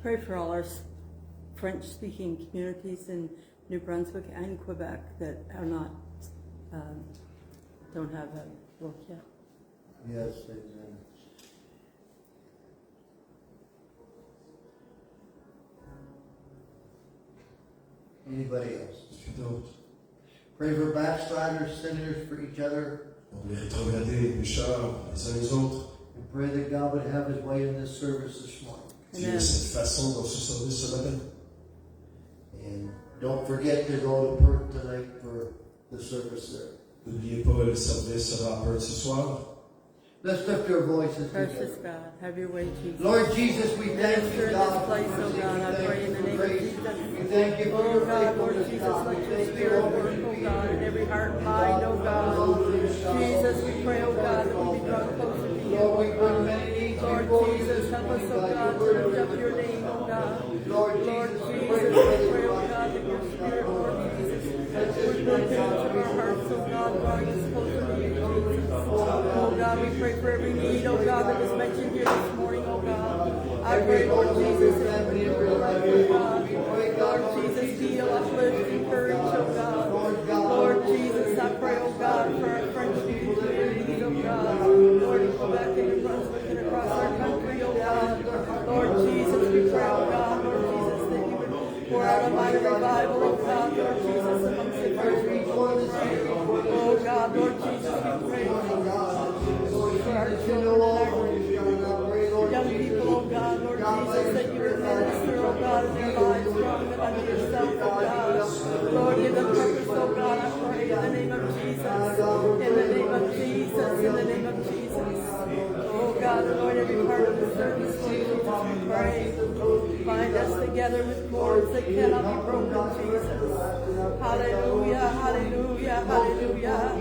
Pray for all our French-speaking communities in New Brunswick and Quebec that are not, don't have a book yet. Yes, amen. Anybody else? Pray for backsliders, sinners, for each other. On les rétrogradés, les pécheurs, les uns les autres. And pray that God would have His way in this service this morning. Dieu a cette façon dans ce service ce matin. And don't forget to go to Perth tonight for the service there. N'oubliez pas, le service sera à Perth ce soir. Let's lift our voices Precious together. God, have your way, Jesus. Lord Jesus, we thank Minister you, in God, this for place, oh mercy. God, I pray in the name of Praise. Jesus. We thank you for Oh your God, Lord faithfulness, Jesus, God. let We your thank you, spirit Lord, work, oh God, in every heart and mind, oh God. Jesus, we pray, oh God, that we be drawn closer to you, Lord, we oh bring God. many needs Lord before you Jesus, this help us, morning, oh God. God, to Your word lift up is your name, oh God. Lord Lord Jesus, Jesus, we we pray pray, oh for God, that your spirit, Lord Jesus, Let's would just work pray, in each God. of our hearts, oh God, drawing us closer to you, Jesus. Oh God, we pray for every need, oh God, that is mentioned here this morning, oh God. I pray, Lord Jesus, that you would life, oh God. Lord Jesus, heal, uplift, encourage, oh God. Lord Jesus, I pray, oh God, for our French-speaking communities, oh God. Lord, in Quebec and New Brunswick and across our country, oh God. Lord Jesus, we pray, oh God, Lord Jesus, that you would pour out a mighty revival, oh God, Lord Jesus, amongst the country. Oh God, Lord Jesus, we pray for our children and our young people, oh God, Lord Jesus, that you would minister, oh God, in their lives, drawing them unto yourself, oh God. Lord, give them purpose, oh God, I pray in the name of Jesus, in the name of Jesus, in the name of Jesus. Oh God, Lord, every part of the service, Lord Jesus, we pray. Bind us together with cords that cannot be broken, Jesus. Hallelujah, hallelujah, hallelujah.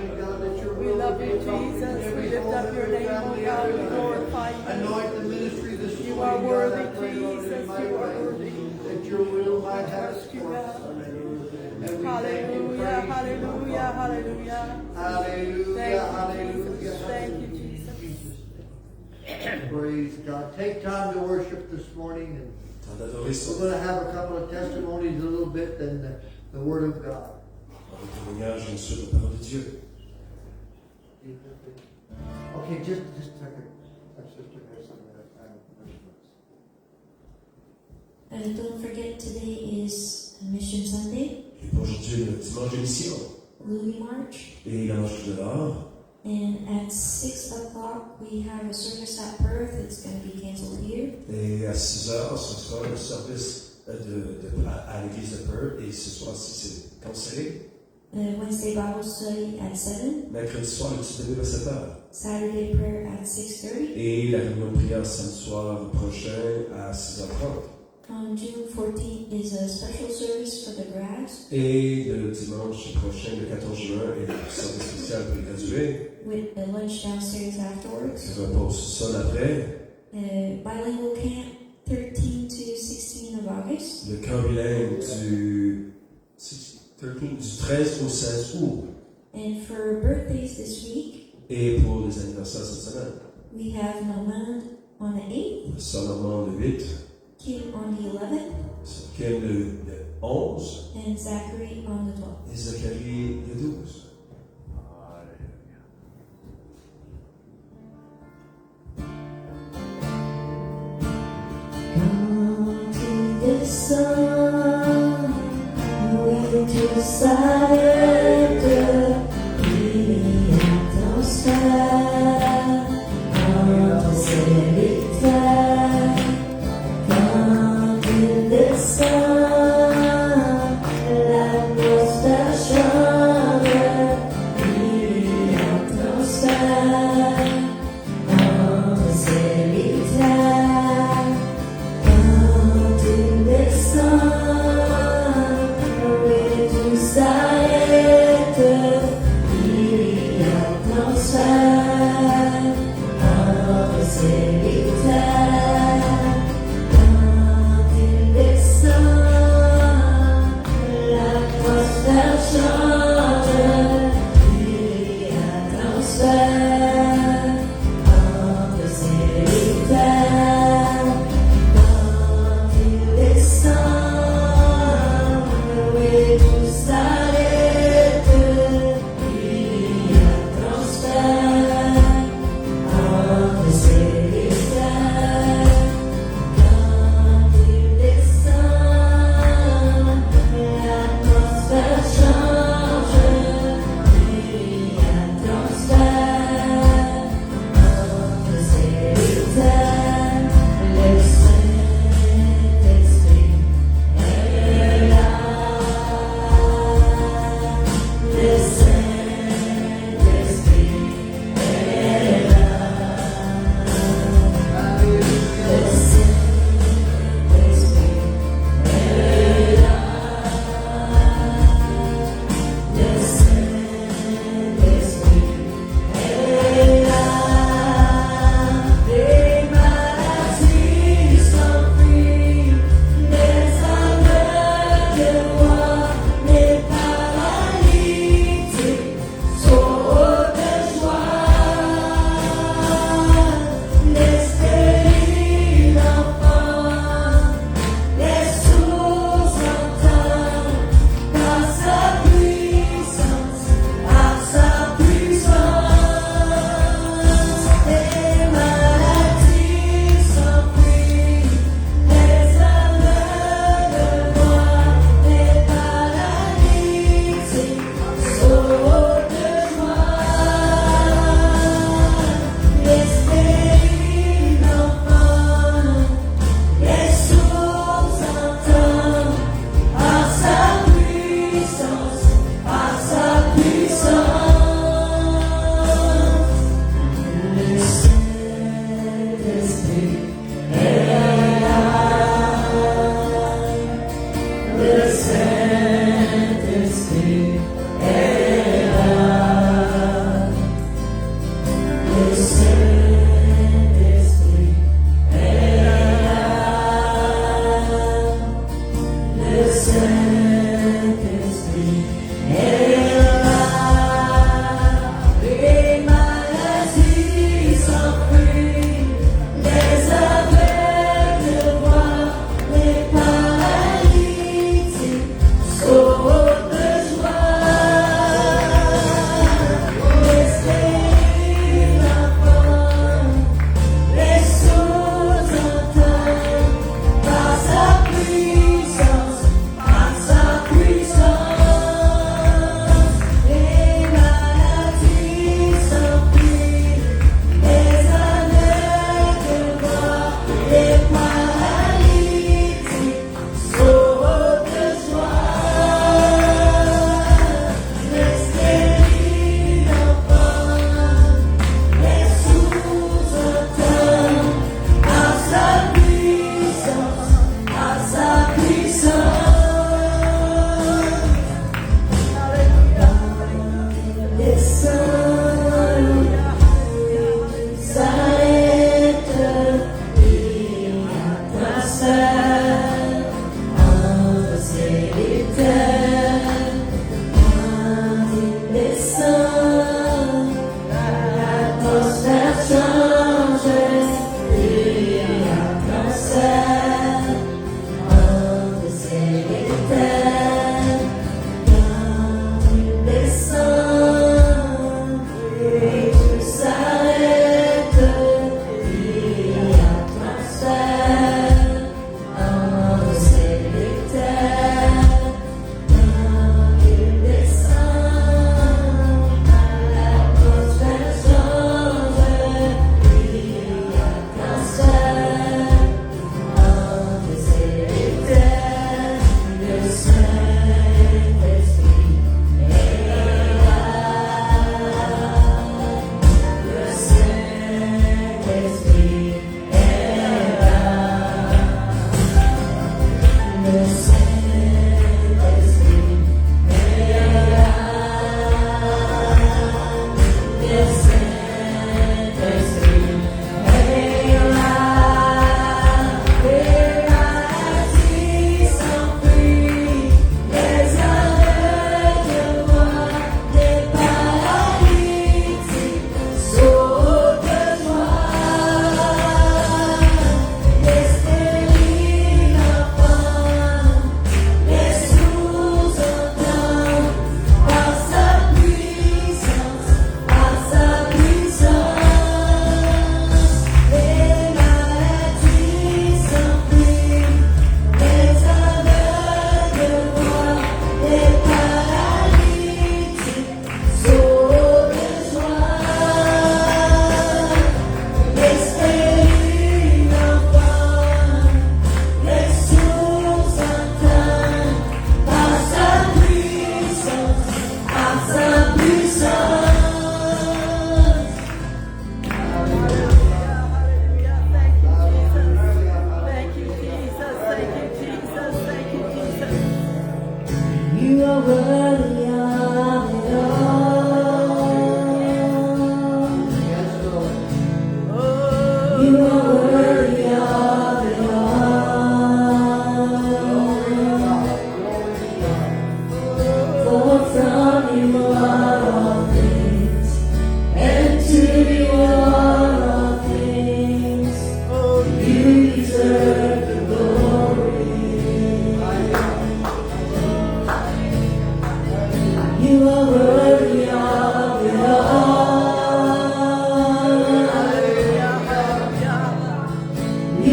We love you, Jesus. We lift up your name, oh God. We glorify you. Anoint the ministry this You morning, are worthy, God. I pray, Lord, Jesus. You are worthy. that your will might have Trust you, for us. God. And we Hallelujah, thank you, hallelujah, hallelujah. Hallelujah, Thank you, Jesus. hallelujah. Thank you, Jesus. Praise God. Take time to worship this morning. And Temps d'adorer ce we're going to have a couple of testimonies a little bit and the Word of God. Un témoignage sur la parole de Dieu. Okay, just a second. Our sister has some announcements. Don't forget today is Mission Sunday, Et pour aujourd'hui, le dimanche de mission. Louis March, Et la marche de l'or. and at 6 o'clock we have a service at Perth. It's going to be canceled here. Et à 6 heures, ce sera le service à l'église de Perth. Et ce soir-ci, c'est cancellé. Wednesday Bible study at 7, Mercredi soir, le petit début à 7 heures. Saturday prayer at 6:30. Et la réunion de prière samedi soir prochain à 6h30. On June 14th is a special service for the grads Et le dimanche prochain, le 14 juin, est le service spécial pour les gradués. with a lunch downstairs afterwards. C'est un repos sous-sol après. Bilingual camp 13 to 16 of August. Le camp bilingue du 13 au 16 août. And for birthdays this week, Et pour les anniversaires cette semaine, we have Normand on the 8th, Sœur Normand le 8, Kim on the 11th, Kim le 11 and Zachary on the 12th. et Zacharie le 12. Come to the sun, way to surrender, be at the sky, come to save time. Come to the sun, light was the stronger, be at the sky, come to save time. Come to the sun, way to silence.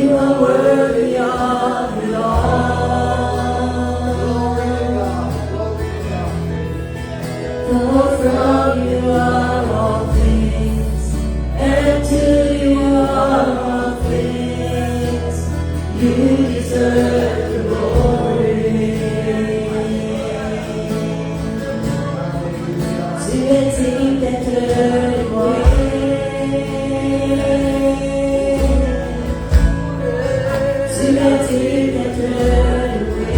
You are worthy of it all. For from you are all things, and to you are all things. You deserve the glory. Tu es digne d'être loué. Tu es digne d'être loué.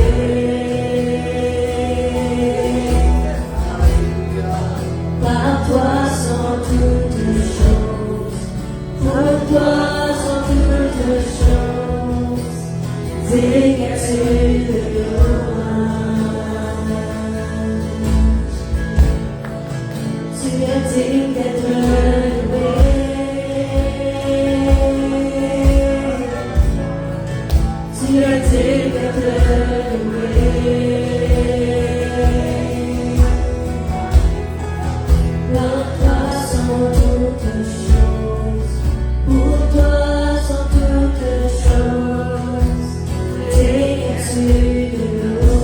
Par toi sont toutes choses, pour toi sont toutes choses. Digne es-tu de louange. Tu es digne d'être loué. Tu es digne d'être loué. Par toi sont toutes choses, pour toi sont toutes choses. Digne es-tu de louange.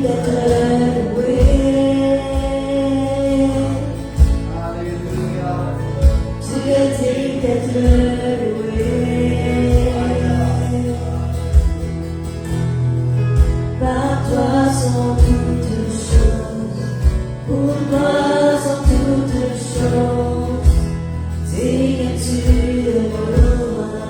that led away. To the deep that led away. Par toi sont toutes choses, pour toi sont toutes choses, dignes-tu de gloire.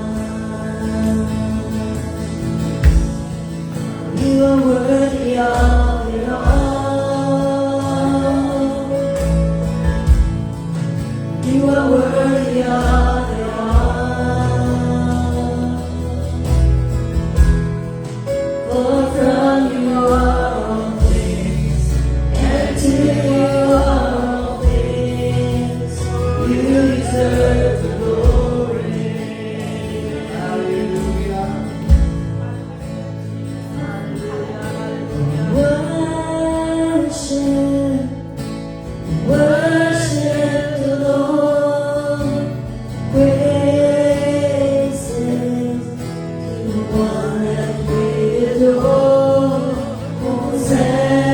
You are worthy of it all. You are worthy of it all. For from you are all things, and to you are all things. You deserve the glory. Worship, worship the Lord. Praises to the one that we adore. Hosanna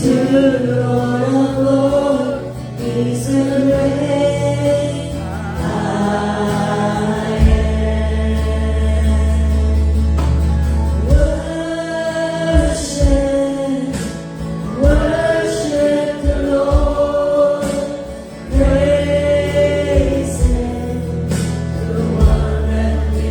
to the Lord of Lords. He's the great I am. Worship, worship the Lord. Praises to the one that we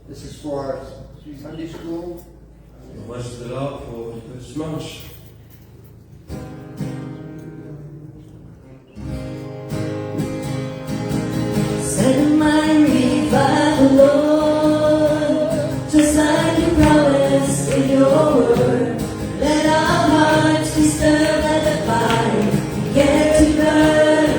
This is for our Sunday school. Moi, j'étais là pour le dimanche. Send my revival, Lord, just like you promised in your word. Let our hearts be stirred by the fire, get to burn.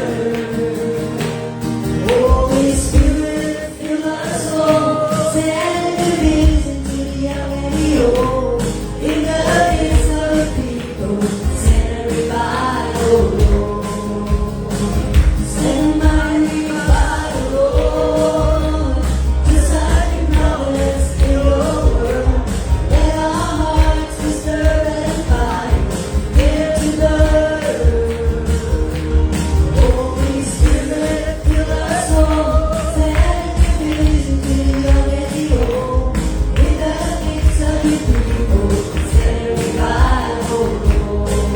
Holy Spirit, fill our soul, send the vision to the young and the old. In the midst of the people, send a revival, Lord. Send my revival, Lord, just like you promised in your word. Let our hearts be stirred and fire, get to burn. Holy Spirit, fill our soul, send your vision to the young and the old. In the midst of your people, send a revival, Lord.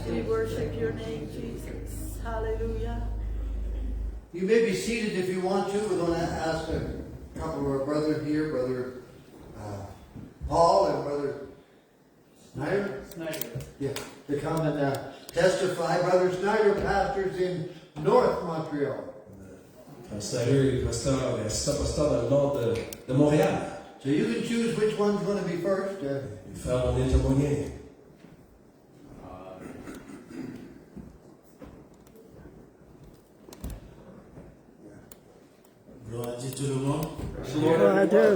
We worship your name, Jesus. Hallelujah. You may be seated if you want to. We're going to ask a couple of our brothers here, Brother Paul and Brother Snyder. Yeah, to come and testify. Brother Snyder pastors in North Montreal. Snyder est pasteur dans le nord de Montréal. So you can choose which one's going to be first. Il fait mon témoigner. Gloire à Dieu tout le monde. Gloire à Dieu.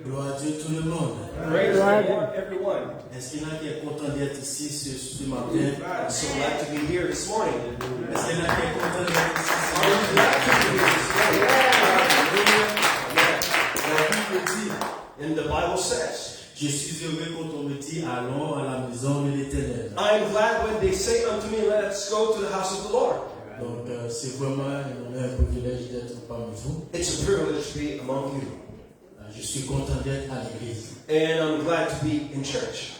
Gloire à Dieu tout le monde. Gloire à Dieu. Everyone. Est-ce qu'il y en a qui est content d'être ici ce matin? I'm so glad to be here this morning. Est-ce qu'il y en a qui est content d'être ici ce I'm matin? glad to be here this morning. La Bible dit, And the Bible says, je suis heureux quand on me dit allons à la maison de l'Éternel. I am glad when they say unto me, let us go to the house of the Lord. Donc c'est vraiment un honneur, un privilège d'être parmi vous. It's a privilege to be among you. Je suis content d'être à l'église. And I'm glad to be in church.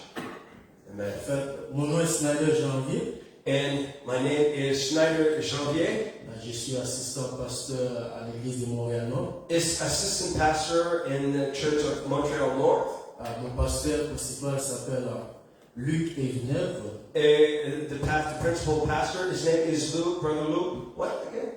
Amen. En fait, mon nom est Snyder Janvier. And my name is Schneider Janvier. Je suis assistant pasteur à l'église de Montréal-Nord. Is assistant pastor in the Church of Montreal North. Mon pasteur principal s'appelle Luc Evinèvre. The principal pastor, his name is Luke, Brother Luke. What again?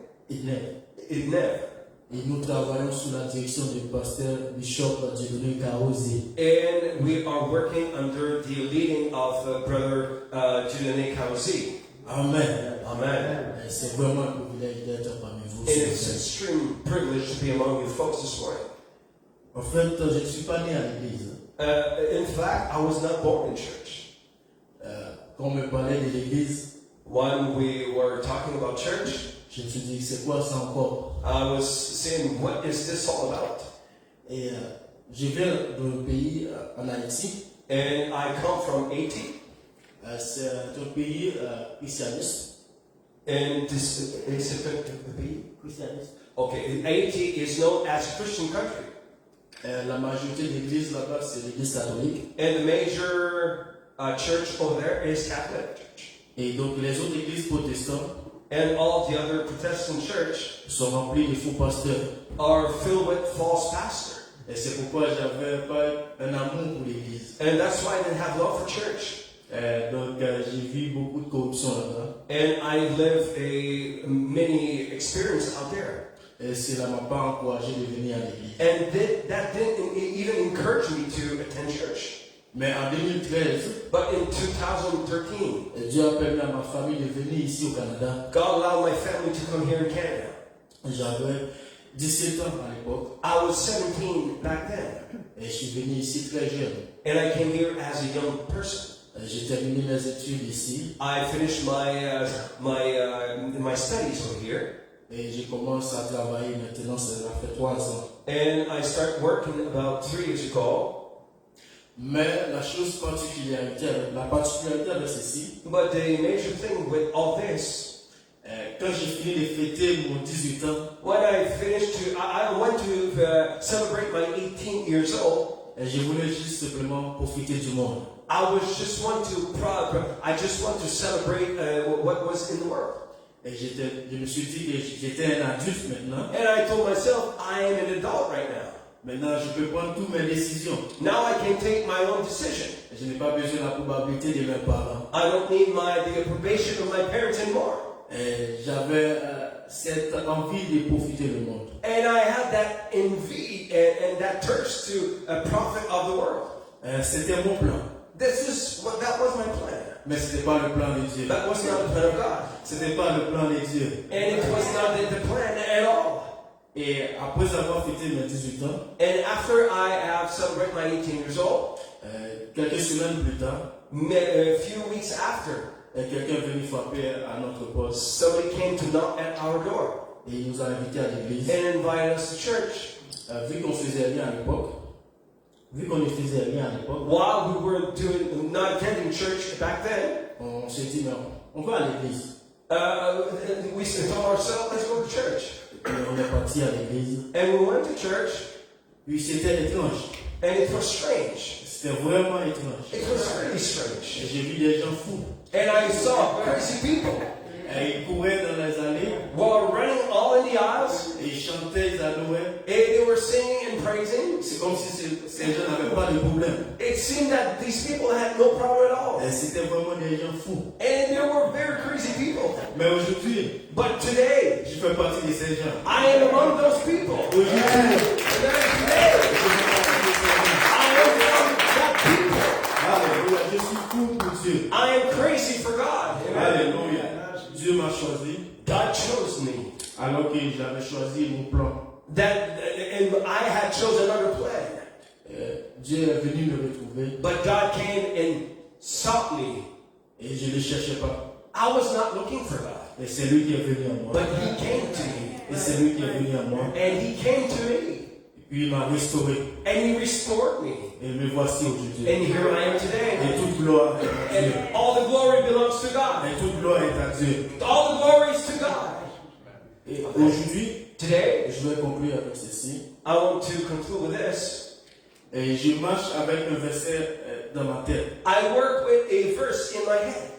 Idnev. Et nous travaillons sous la direction du pasteur Bishop Dieudonné Kaozi. And we are working under the leading of Brother Dieudonné Kaozi. Amen. Amen. C'est vraiment un privilège d'être parmi vous. And it's an extreme privilege to be among you folks this morning. En fait, je ne suis pas né à l'église. In fact, I was not born in church. Quand on me parlait de l'église, When we were talking about church, je me suis dit, c'est quoi ça encore? I was saying, what is this all about? Et je viens d'un pays en Haïti. And I come from Haiti. C'est un pays christianiste. And this is the B? Okay, Haiti is known as a Christian country. La majorité de l'église là-bas, c'est l'église catholique. And the major church over there is Catholic. Et donc les autres églises protestantes And all the other Protestant church sont remplies de faux pasteurs. are filled with false pastors. Et c'est pourquoi j'avais pas un amour pour l'église. And that's why I didn't have love for church. Donc j'ai vu beaucoup de corruption là-bas. And I live many experiences out there. Et cela m'a pas encouragé de venir à l'église. And that didn't even encourage me to attend church. Mais en 2013, But in 2013, Dieu a permis à ma famille de venir ici au Canada. God allowed my family to come here in Canada. J'avais 17 ans à l'époque I was 17 back then. et je suis venu ici très jeune. And I came here as a young person. J'ai terminé mes études ici I finished my studies over here. et j'ai commencé à travailler maintenant, ça fait 3 ans. And I started working about 3 years ago. Mais la particularité avec ceci, But the major thing with all this, quand j'ai fini de fêter mon 18 ans, when I finished I went to celebrate my 18 years old. je voulais juste simplement profiter du monde. I just want to celebrate what was in the world. Et je me suis dit que j'étais un adulte maintenant. And I told myself, I am an adult right now. Maintenant, je peux prendre toutes mes décisions. Now I can take my own decision. Je n'ai pas besoin de la probabilité de mes parents. I don't need the approbation of my parents anymore. Et j'avais cette envie de profiter du monde. And I had that envy and that thirst to profit of the world. C'était mon plan. That was my plan. Mais ce n'était pas le plan de Dieu. That was not the plan of God. Ce n'était pas le plan de Dieu. And it was not the plan at all. Et après avoir fêté mes 18 ans, And after I have celebrated my 18 years old, quelques semaines plus tard, a few weeks after, quelqu'un est venu frapper à notre poste somebody came to knock at our door et il nous a invités à l'église. and invited us to church. Vu qu'on faisait rien à l'époque, While we were not attending church back then, on s'est dit non, on va à l'église. we told ourselves, let's go to church. Et on est parti à l'église. And we went to church, Puis c'était étrange. and it was strange. C'était vraiment étrange. It was really Et strange. j'ai vu des gens fous. And I saw crazy people Et ils couraient dans les allées were running all in the aisles, et ils chantaient, ils adoraient. and they were singing and praising. C'est comme si ces gens n'avaient pas de problème. It seemed that these people had no problem at all. Et c'était vraiment des gens fous. And there were very crazy people. Mais aujourd'hui, But today, je fais partie de ces gens. I am among those people. Aujourd'hui, And today, I am among that people. alléluia, je suis fou pour Dieu. I am crazy for God. Alléluia. Dieu m'a choisi God chose me. alors que j'avais choisi mon plan. And I had chosen another plan. Dieu est venu me retrouver But God came and sought me. et je ne le cherchais pas. I was not looking for God. Et c'est lui qui est venu à moi. But He came to me. Et c'est lui qui est venu à moi. And He came to me. Et puis il m'a restauré. And He restored me. Et me voici aujourd'hui. And here I am Et today. toute gloire est à Dieu. And all the glory belongs to God. Et toute gloire est à Dieu. All the glory is to God. Et aujourd'hui, Today, je vais conclure avec ceci. I want to conclude with this. Et je marche avec un verset dans ma tête I work with a verse in my head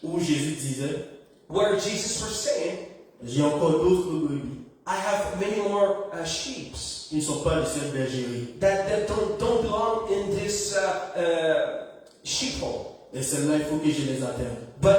où Jésus disait, where Jesus was saying, j'ai encore d'autres brebis I have many more sheep qui ne sont pas de cette bergerie. that don't belong in this sheepfold. Et celles-là, il faut que je les atteigne. But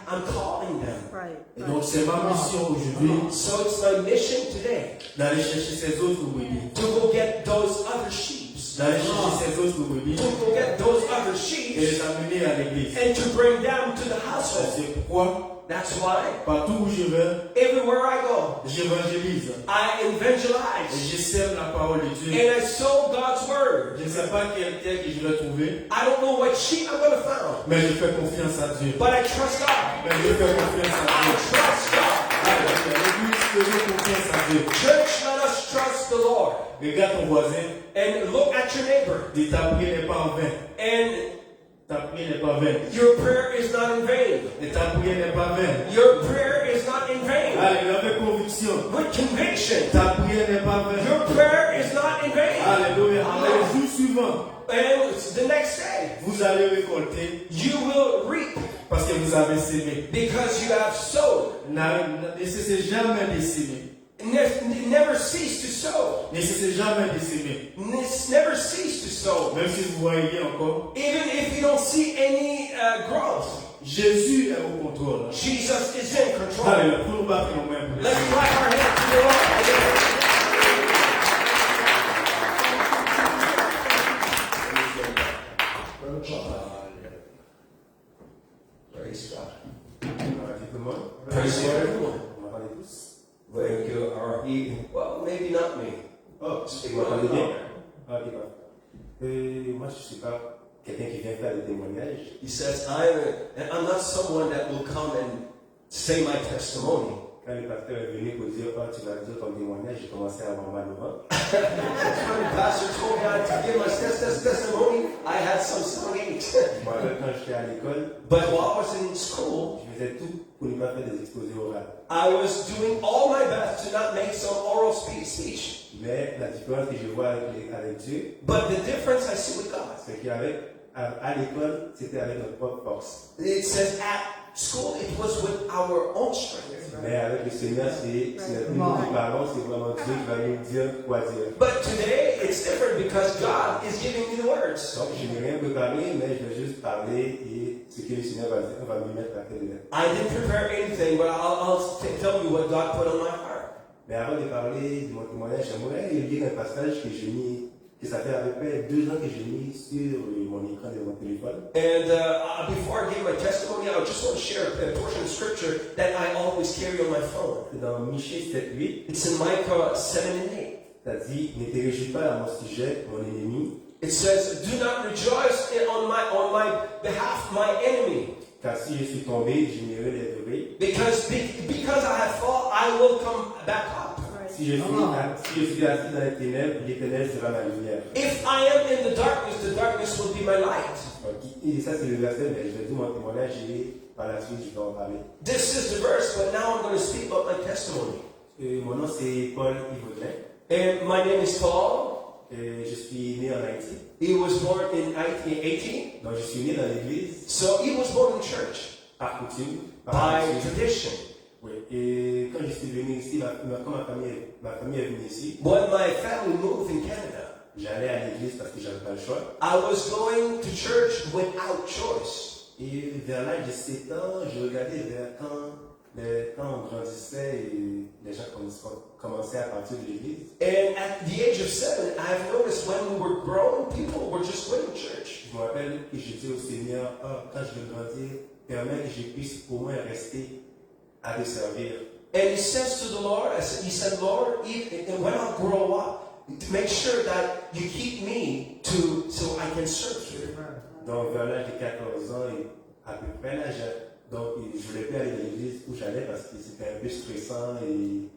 I'm calling them. Right. Et donc, c'est ma mission aujourd'hui So it's my mission today d'aller chercher ces autres brebis. to go get those other sheep. D'aller chercher ces autres brebis To go get those other et sheep les amener à l'église. and to bring them to the household. C'est pourquoi, That's why partout où je vais, everywhere I go, j'évangélise. I Et evangelize je sème la parole de Dieu. and I sow God's word. Je ne sais pas quelle terre que je vais trouver, I don't know what sheep I'm going to find, mais je fais confiance à Dieu. but I trust God. Mais je fais confiance à I Dieu. trust God. Alléluia. L'église, faisons confiance à Dieu. Church, let us trust the Lord. Regarde ton voisin, And look at your neighbor dit ta prière n'est pas en vain. and Ta prière n'est pas vaine. Your prayer is not in vain. Et ta prière n'est pas vaine. Your prayer is not in vain. Alléluia, avec conviction. With conviction. Ta prière n'est pas vaine. Your prayer is not in vain. Alléluia. Le jour suivant, And the next day, vous allez récolter you will reap parce que vous avez sémé. because you have sowed. Ne cessez jamais de s'aimer. Never cease to sow. Ne cessez jamais de s'aimer. Never cease to sow. Même si vous voyez encore, Even if you don't see any growth, Jésus est au contrôle. Jesus is in control. Alléluia. Pour nous battre nos mains. Let's clap our hands to the Lord. Praise God. Praise God, everyone. When you are eating, well, maybe not me. Oh, Speak vous my m'entendez bien? Lord. Ah, ok, moi, je ne suis pas quelqu'un qui vient faire des témoignages. He says, I'm not someone that will come and say my testimony. Quand le pasteur est venu pour dire, oh, tu vas dire ton témoignage, j'ai commencé à avoir mal au ventre. When the pastor told me to give my testimony, I had some stomach aches. Moi, quand j'étais à l'école, But while I was in school, je faisais tout pour ne pas faire des exposés orales. I was doing all my best to not make some oral speech. Mais la différence que je vois avec Dieu, But the difference I see with God, c'est qu'à l'école, c'était avec notre propre force. it says at school it was with our own strength. Mais avec le Seigneur, c'est nous qui parlons, c'est vraiment Dieu qui va nous dire quoi dire. But today it's different because God is giving me the words. Donc, je n'ai rien préparé, mais je vais juste parler et ce que le Seigneur va dire, on va me mettre à tête de lettre. I didn't prepare anything, but I'll tell you what God put on my heart. Mais avant de parler de mon témoignage, j'aimerais lire un passage que j'ai mis, que ça fait à peu près 2 ans que j'ai mis sur mon écran de mon téléphone. And before I give my testimony, I just want to share a portion of scripture that I always carry on my phone. C'est dans Michée 7:8, It's in Micah 7 and 8. ça dit, ne te réjouis pas à mon sujet, mon ennemi, It says, "Do not rejoice on my behalf, my enemy, car si je suis tombé, je m'irai lever. because I have fallen, I will come back up. Si je suis assis dans les ténèbres, l'Éternel sera ma lumière. If I am in the darkness will be my light." Donc, et ça, c'est le verset, mais je vais dire mon témoignage et par la suite, je vais en parler. This is the verse, but now I'm going to speak about my testimony. Mon nom, c'est Paul Yvaudin. And my name is Paul. Je suis né en Haïti. He was born in 1918. Donc, je suis né dans l'église, So he was born in church par coutume, by coutume. tradition. Oui. Et quand je suis venu ici, quand ma famille est venue ici, When my family moved in Canada, j'allais à l'église parce que j'avais pas le choix. I was going to church without choice. Et vers l'âge de 7 ans, je regardais vers quand on grandissait et les gens commençaient à partir de l'église. And at the age of 7, I've noticed when we were growing, people were just quitting church. Je me rappelle que je dis au Seigneur, quand je vais grandir, permets que je puisse au moins rester à te servir. And he says to the Lord, he said, Lord, when I grow up, to make sure that you keep me so I can serve you. Donc vers l'âge de 14 ans, et à peu près là, donc je voulais plus aller dans l'église où j'allais parce que c'était un peu stressant et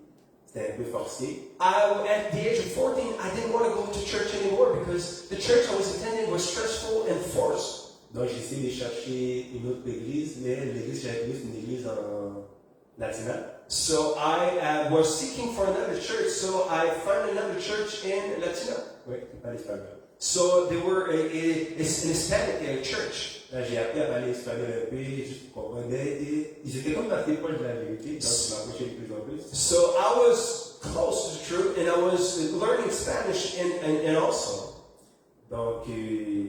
c'était un peu forcé. At the age of 14, I didn't want to go to church anymore because the church I was attending was stressful and forced. Donc j'ai essayé de chercher une autre église, mais l'église que j'avais vue, c'est une église en latina. So I was seeking for another church, so I found another church in Latina. Oui, pas l'espagnol. So they were an Hispanic church. Là, j'ai appris à parler espagnol un peu, juste pour comprendre. Et ils étaient comme assez proches de la vérité, donc je m'approchais de plus en plus. So I was close to the truth, and I was learning Spanish and also. Donc, je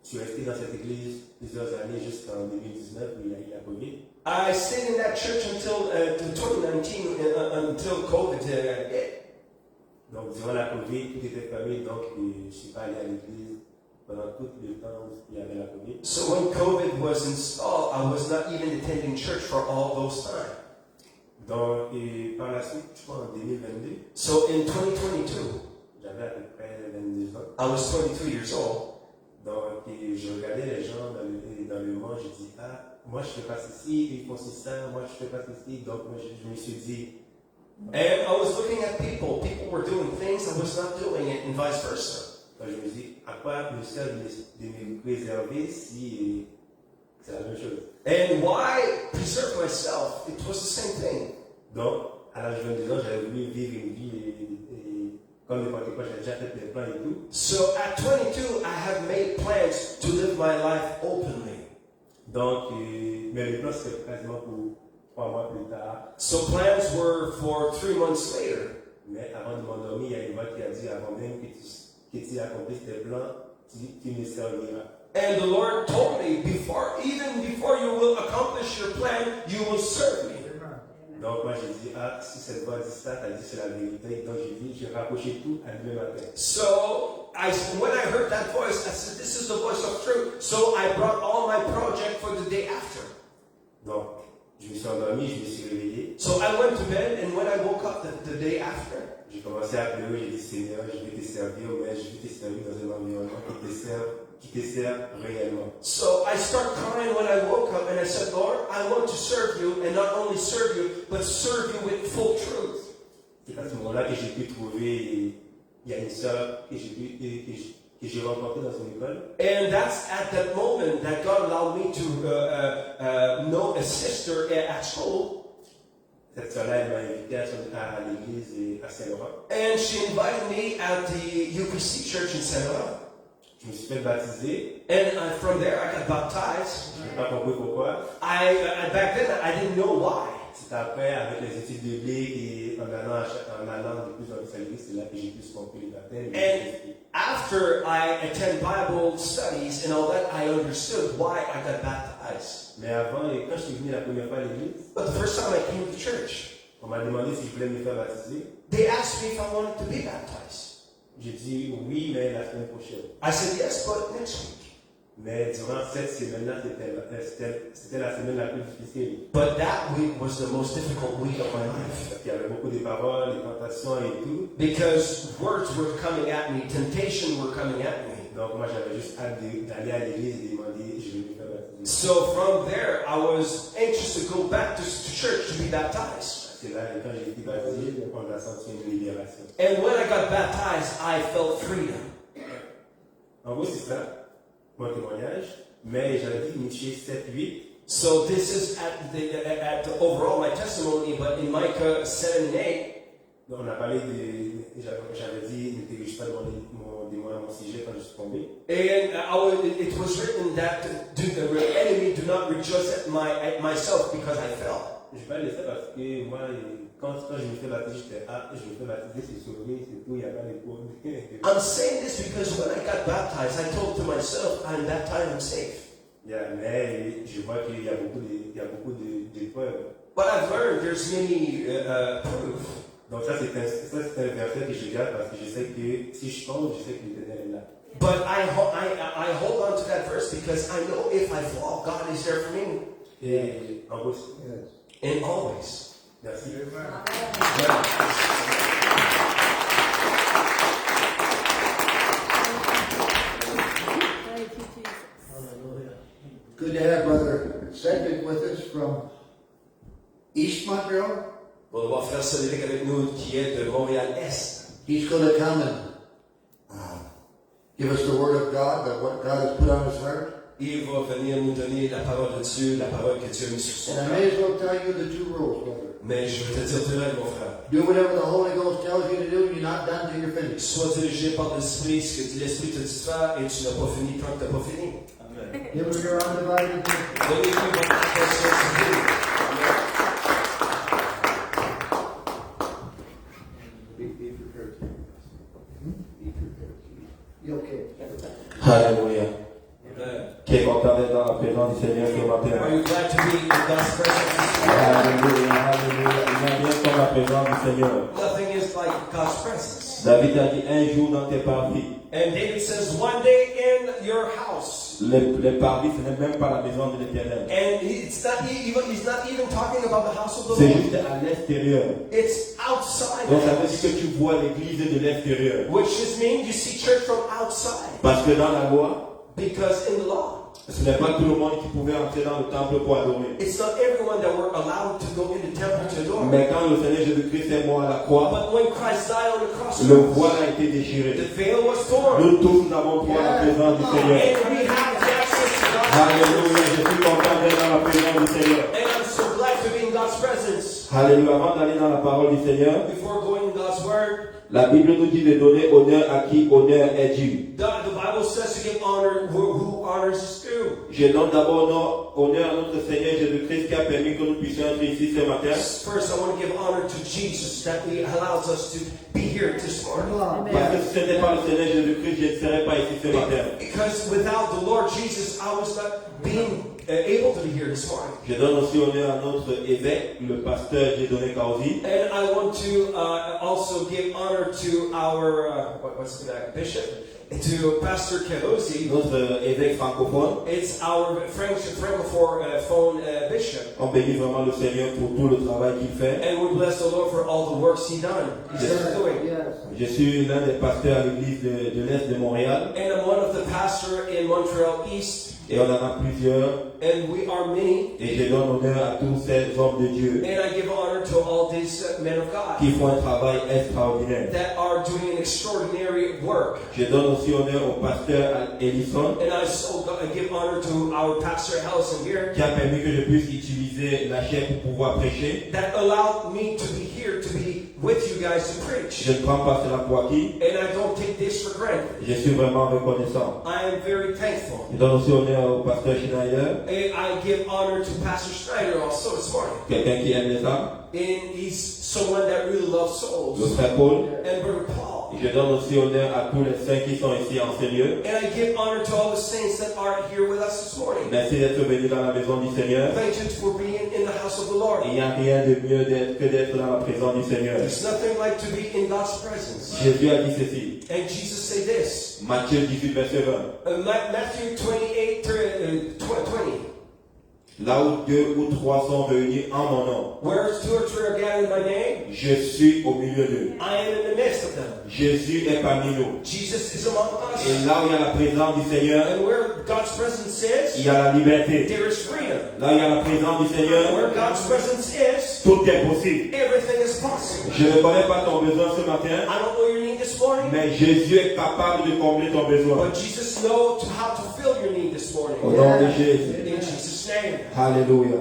suis resté dans cette église plusieurs années jusqu'en 2019 où il y a eu la COVID. I stayed in that church until 2019, until COVID hit. Donc, durant la COVID, tout était fermé, donc je ne suis pas allé à l'église pendant tout le temps où il y avait la COVID. So when COVID was installed, I was not even attending church for all those time. Donc, et par la suite, je crois en 2022, So in 2022, j'avais à peu près 22 ans. I was 22 years old. Donc, et je regardais les gens dans le monde, je dis, moi je fais pas ceci, ils font ça, moi je fais pas ceci. Donc, moi je me suis dit, And I was looking at people. People were doing things I was not doing it, and vice versa. Donc, je me dis, à quoi me sert de me préserver si c'est la même chose? And why preserve myself? It was the same thing. Donc, à l'âge de 22 ans, j'avais voulu vivre une vie et comme n'importe quoi, j'avais déjà fait des plans et tout. So at 22, I have made plans to live my life openly. Donc, mais les plans, c'était quasiment pour 3 mois plus tard. So plans were for 3 months later. Mais avant de m'endormir, il y a une voix qui a dit, avant même que tu accomplisses tes plans, tu me serviras. And the Lord told me, even before you will accomplish your plan, you will serve me. Donc moi j'ai dit, si cette voix dit ça, t'as dit c'est la vérité. Donc j'ai rapproché tout à demain matin. So when I heard that voice, I said, this is the voice of truth. So I brought all my project for the day after. Donc je me suis endormi, je me suis réveillé. So I went to bed, and when I woke up the day after, J'ai commencé à pleurer, j'ai dit Seigneur, je vais te servir, mais je vais te servir dans un environnement qui te sert réellement. so I start crying when I woke up, and I said, Lord, I want to serve you, and not only serve you, but serve you with full truth. C'est à ce moment-là que j'ai pu trouver, il y a une sœur que j'ai rencontrée dans une école. And that's at that moment that God allowed me to know a sister at school. Cette sœur-là, elle m'a invité à l'église et à Saint-Laurent. And she invited me at the UPC church in Saint Laurent. Je me suis fait baptiser. And from there, I got baptized. Je n'ai pas compris pourquoi. Back then, I didn't know why. C'est après, avec les études bibliques et en allant de plus en plus à l'église, c'est là que j'ai pu compris le baptême. And after I attend Bible studies and all that, I understood why I got baptized. Mais avant, quand je suis venu la première fois à l'église, But the first time I came to church, on m'a demandé si je voulais me faire baptiser. they asked me if I wanted to be baptized. J'ai dit oui, mais la semaine prochaine. I said yes, but next week. Mais durant cette semaine-là, c'était la semaine la plus difficile. But that week was the most difficult week of my life. Parce qu'il y avait beaucoup de paroles, des tentations et tout. Because words were coming at me, temptation were coming at me. Donc moi, j'avais juste hâte d'aller à l'église et demander, je vais me faire baptiser. So from there, I was anxious to go back to church to be baptized. C'est là, quand j'ai été baptisé, on a senti une libération. And when I got baptized, I felt freedom. En gros, c'est ça, mon témoignage. Mais j'avais dit Michée 7-8. So this is at the overall my testimony, but in Micah 7 and 8, Donc on a parlé j'avais dit, ne t'églige pas devant mon sujet quand je suis tombé. and it was written that the enemy do not rejoice at myself because I fell. Je parle de ça parce que moi, quand je me fais baptiser, je me fais baptiser, c'est sauvé, c'est tout, il n'y a pas de problème. I'm saying this because when I got baptized, I told to myself, I'm baptized, I'm safe. Mais je vois qu'il y a beaucoup d'épreuves. But I've learned there's many proof. Donc ça c'est un verset que je garde parce que je sais que si je tombe, je sais que l'Éternel est là. But I hold on to that verse because I know if I fall, God is there for me. Et en gros, And always. merci. Thank you, Jesus. Good to have Brother Cedric with us from East Montreal. Bon, on va frère Cédric avec nous qui est de Montréal-Est. He's going to come and give us the Word of God, but what God has put on his heart. Il va venir nous donner la parole de Dieu, la parole que Dieu a mis sur son And I cœur. may as well tell you the 2 rules, brother. Mais je veux te dire tout de même, mon frère. Do whatever the Holy Ghost tells you to do, and you're not done till you're finished. Sois dirigé par l'Esprit, ce que l'Esprit te dit de faire, et tu n'as pas fini tant que tu n'as pas fini. Give him your undivided attention. Donnez-lui votre attention civile. You okay? Alléluia. Amen. Qui est content d'être dans la présence du Seigneur ce matin? Are you glad to be in God's presence this morning? Alléluia, alléluia. Il n'y a rien comme la présence du Seigneur. Nothing is like God's presence. David a dit un jour dans tes parvis. And David says, one day in your house. Les parvis, ce n'est même pas la maison de l'Éternel. And he's not even talking about the house of the C'est Lord. juste à l'extérieur. It's outside Donc the ça veut house. dire que tu vois l'église de l'extérieur. Which just means you see church from outside. Parce que dans la loi, Because in the law, Ce n'est pas tout le monde qui pouvait entrer dans le temple pour adorer. It's not everyone that were allowed to go in the temple to adore. Mais quand le Seigneur Jésus-Christ est mort à la croix, But when Christ died on the cross, le voile a été déchiré. the veil was torn. Nous tous nous avons droit à la présence du Seigneur. And we have the access to God. Alléluia, je suis content d'être dans la présence du Seigneur. And I'm so glad to be in God's presence. Alléluia, avant d'aller dans la parole du Seigneur, Before going in God's word, la Bible nous dit de donner honneur à qui honneur est dû. the Bible says to give honor who honors is due. Je donne d'abord honneur à notre Seigneur Jésus-Christ qui a permis que nous puissions être ici ce matin. First, I want to give honor to Jesus that He allows us to be here this morning. Parce que si ce n'était pas le Seigneur Jésus-Christ, je ne serais pas ici ce matin. Because without the Lord Jesus, I was not being able to be here this morning. Je donne aussi honneur à notre évêque, le pasteur Dieudonné Kaozi. And I want to also give honor to our what's that, bishop, to Pastor Kedozi. Notre évêque francophone. It's our francophone bishop. On bénit vraiment le Seigneur pour tout le travail qu'il fait. And we bless the Lord for all the works He's doing. Je suis l'un des pasteurs à l'église de l'Est de Montréal. And I'm one of the pastors in Montreal East. Et on en a plusieurs. And we are many. Et je donne honneur à tous ces hommes de Dieu And I give honor to all these men of God qui font un travail extraordinaire. that are doing an extraordinary work. Je donne aussi honneur au pasteur Ellison And I give honor to our pastor Ellison here qui a permis que je puisse utiliser la chair pour pouvoir prêcher. that allowed me to be here to be with you guys to preach. Je ne prends pas cela pour acquis. And I don't take this for granted. Je suis vraiment reconnaissant. I am very thankful. Je donne aussi honneur au pasteur Schneider, And I give honor to Pastor Schneider also this morning. quelqu'un qui aime les âmes, And he's someone that really loves le souls. frère Paul. And Brother Paul. Et je donne aussi honneur à tous les saints qui sont ici en ce lieu. And I give honor to all the saints that are here with us this morning. Merci d'être venus dans la maison du Seigneur. Thank you for being in the house of the Lord. Il n'y a rien de mieux que d'être dans la présence du Seigneur. There's nothing like to be in God's presence. Jésus a dit ceci. And Jesus said this. Matthieu 18, verset 20. Matthew 28:20. Là où 2 ou 3 sont réunis en mon nom, Where 2 or 3 are gathered in my name, je suis au milieu d'eux. I am in the midst of them. Jésus est parmi nous. Jesus is among us. Et là où il y a la présence du Seigneur, And where God's presence il is, y a la liberté. there is freedom. Là où il y a la présence du Seigneur, Where God's presence is, tout est possible. everything is possible. Je ne connais pas ton besoin ce matin, I don't know your need this morning, mais Jésus est capable de combler ton besoin. but Jesus knows how to fill your need this morning. Au nom de Jésus. In Jesus' name. Alléluia.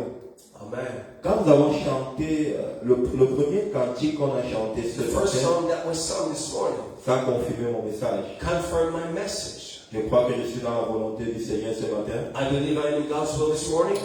Amen. Quand nous avons chanté, le premier cantique qu'on a chanté ce The first matin, song that was sung this morning ça a confirmé mon message. confirmed my message. Je crois que je suis dans la volonté du Seigneur ce matin. I believe I am in God's will this morning.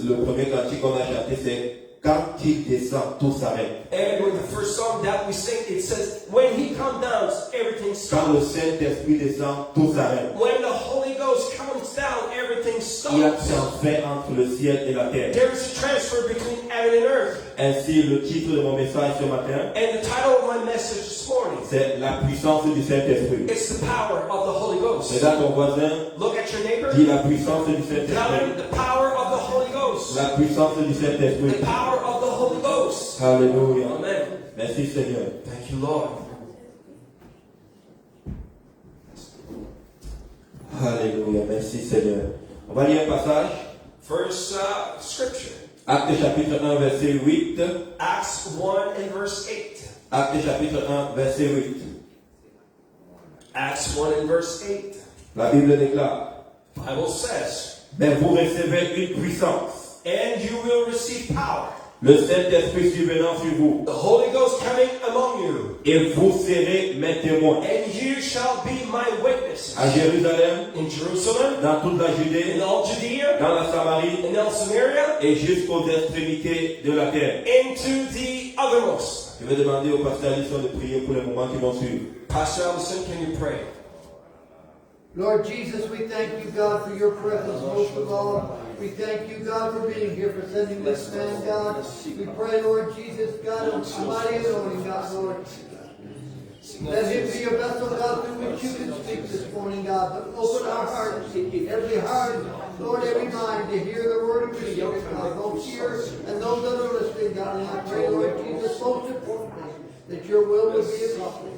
Le premier cantique qu'on a chanté, c'est quand il descend, tout s'arrête. And with the first song that we sing, it says, when He comes down, everything Quand le stops. Saint-Esprit descend, tout s'arrête. When the Holy Ghost comes down, everything Il y a stops. transfert entre le ciel et la terre. There is a transfer between heaven and earth. Ainsi, le titre de mon message ce matin, And the title of my message this morning, c'est la puissance du Saint-Esprit. it's the power of the Holy Ghost. Regarde ton voisin, Look at your neighbor. dis la puissance du Tell him Saint-Esprit. the power of the Holy Ghost. La puissance du The Saint-Esprit. power of the Holy Ghost. Alléluia. Amen. Merci Seigneur. Thank you, Lord. Alléluia. Merci Seigneur. On va lire un passage. First scripture. Actes chapitre 1, verset 8. Acts 1 and verse 8. Actes chapitre 1, verset 8. Acts 1 and verse 8. La Bible déclare, Bible says, mais vous recevez une puissance. and you will receive power. Le Saint-Esprit survenant sur vous. The Holy Ghost coming among you. Et vous serez mes témoins. And you shall be my witnesses. À Jérusalem, In Jerusalem, dans toute la in Judée, all Judea, dans la Samarie in all Samaria, et jusqu'aux extrémités de la terre. into the othermost. Je vais demander au pasteur Alisson de prier pour les moments qui vont suivre. Pastor Allison, can you pray? Lord Jesus, we thank you, God, for your presence most of all. We thank you, God, for being here, for sending this man, God. We pray, Lord Jesus, God, a mighty anointing, God, Lord. Let him be a vessel, God, through which you can speak this morning, God. But open our hearts, every heart, Lord, every mind, to hear the word and receive it, God. Both here and those that are listening, God. And I pray, Lord Jesus, most importantly, that your will would be accomplished.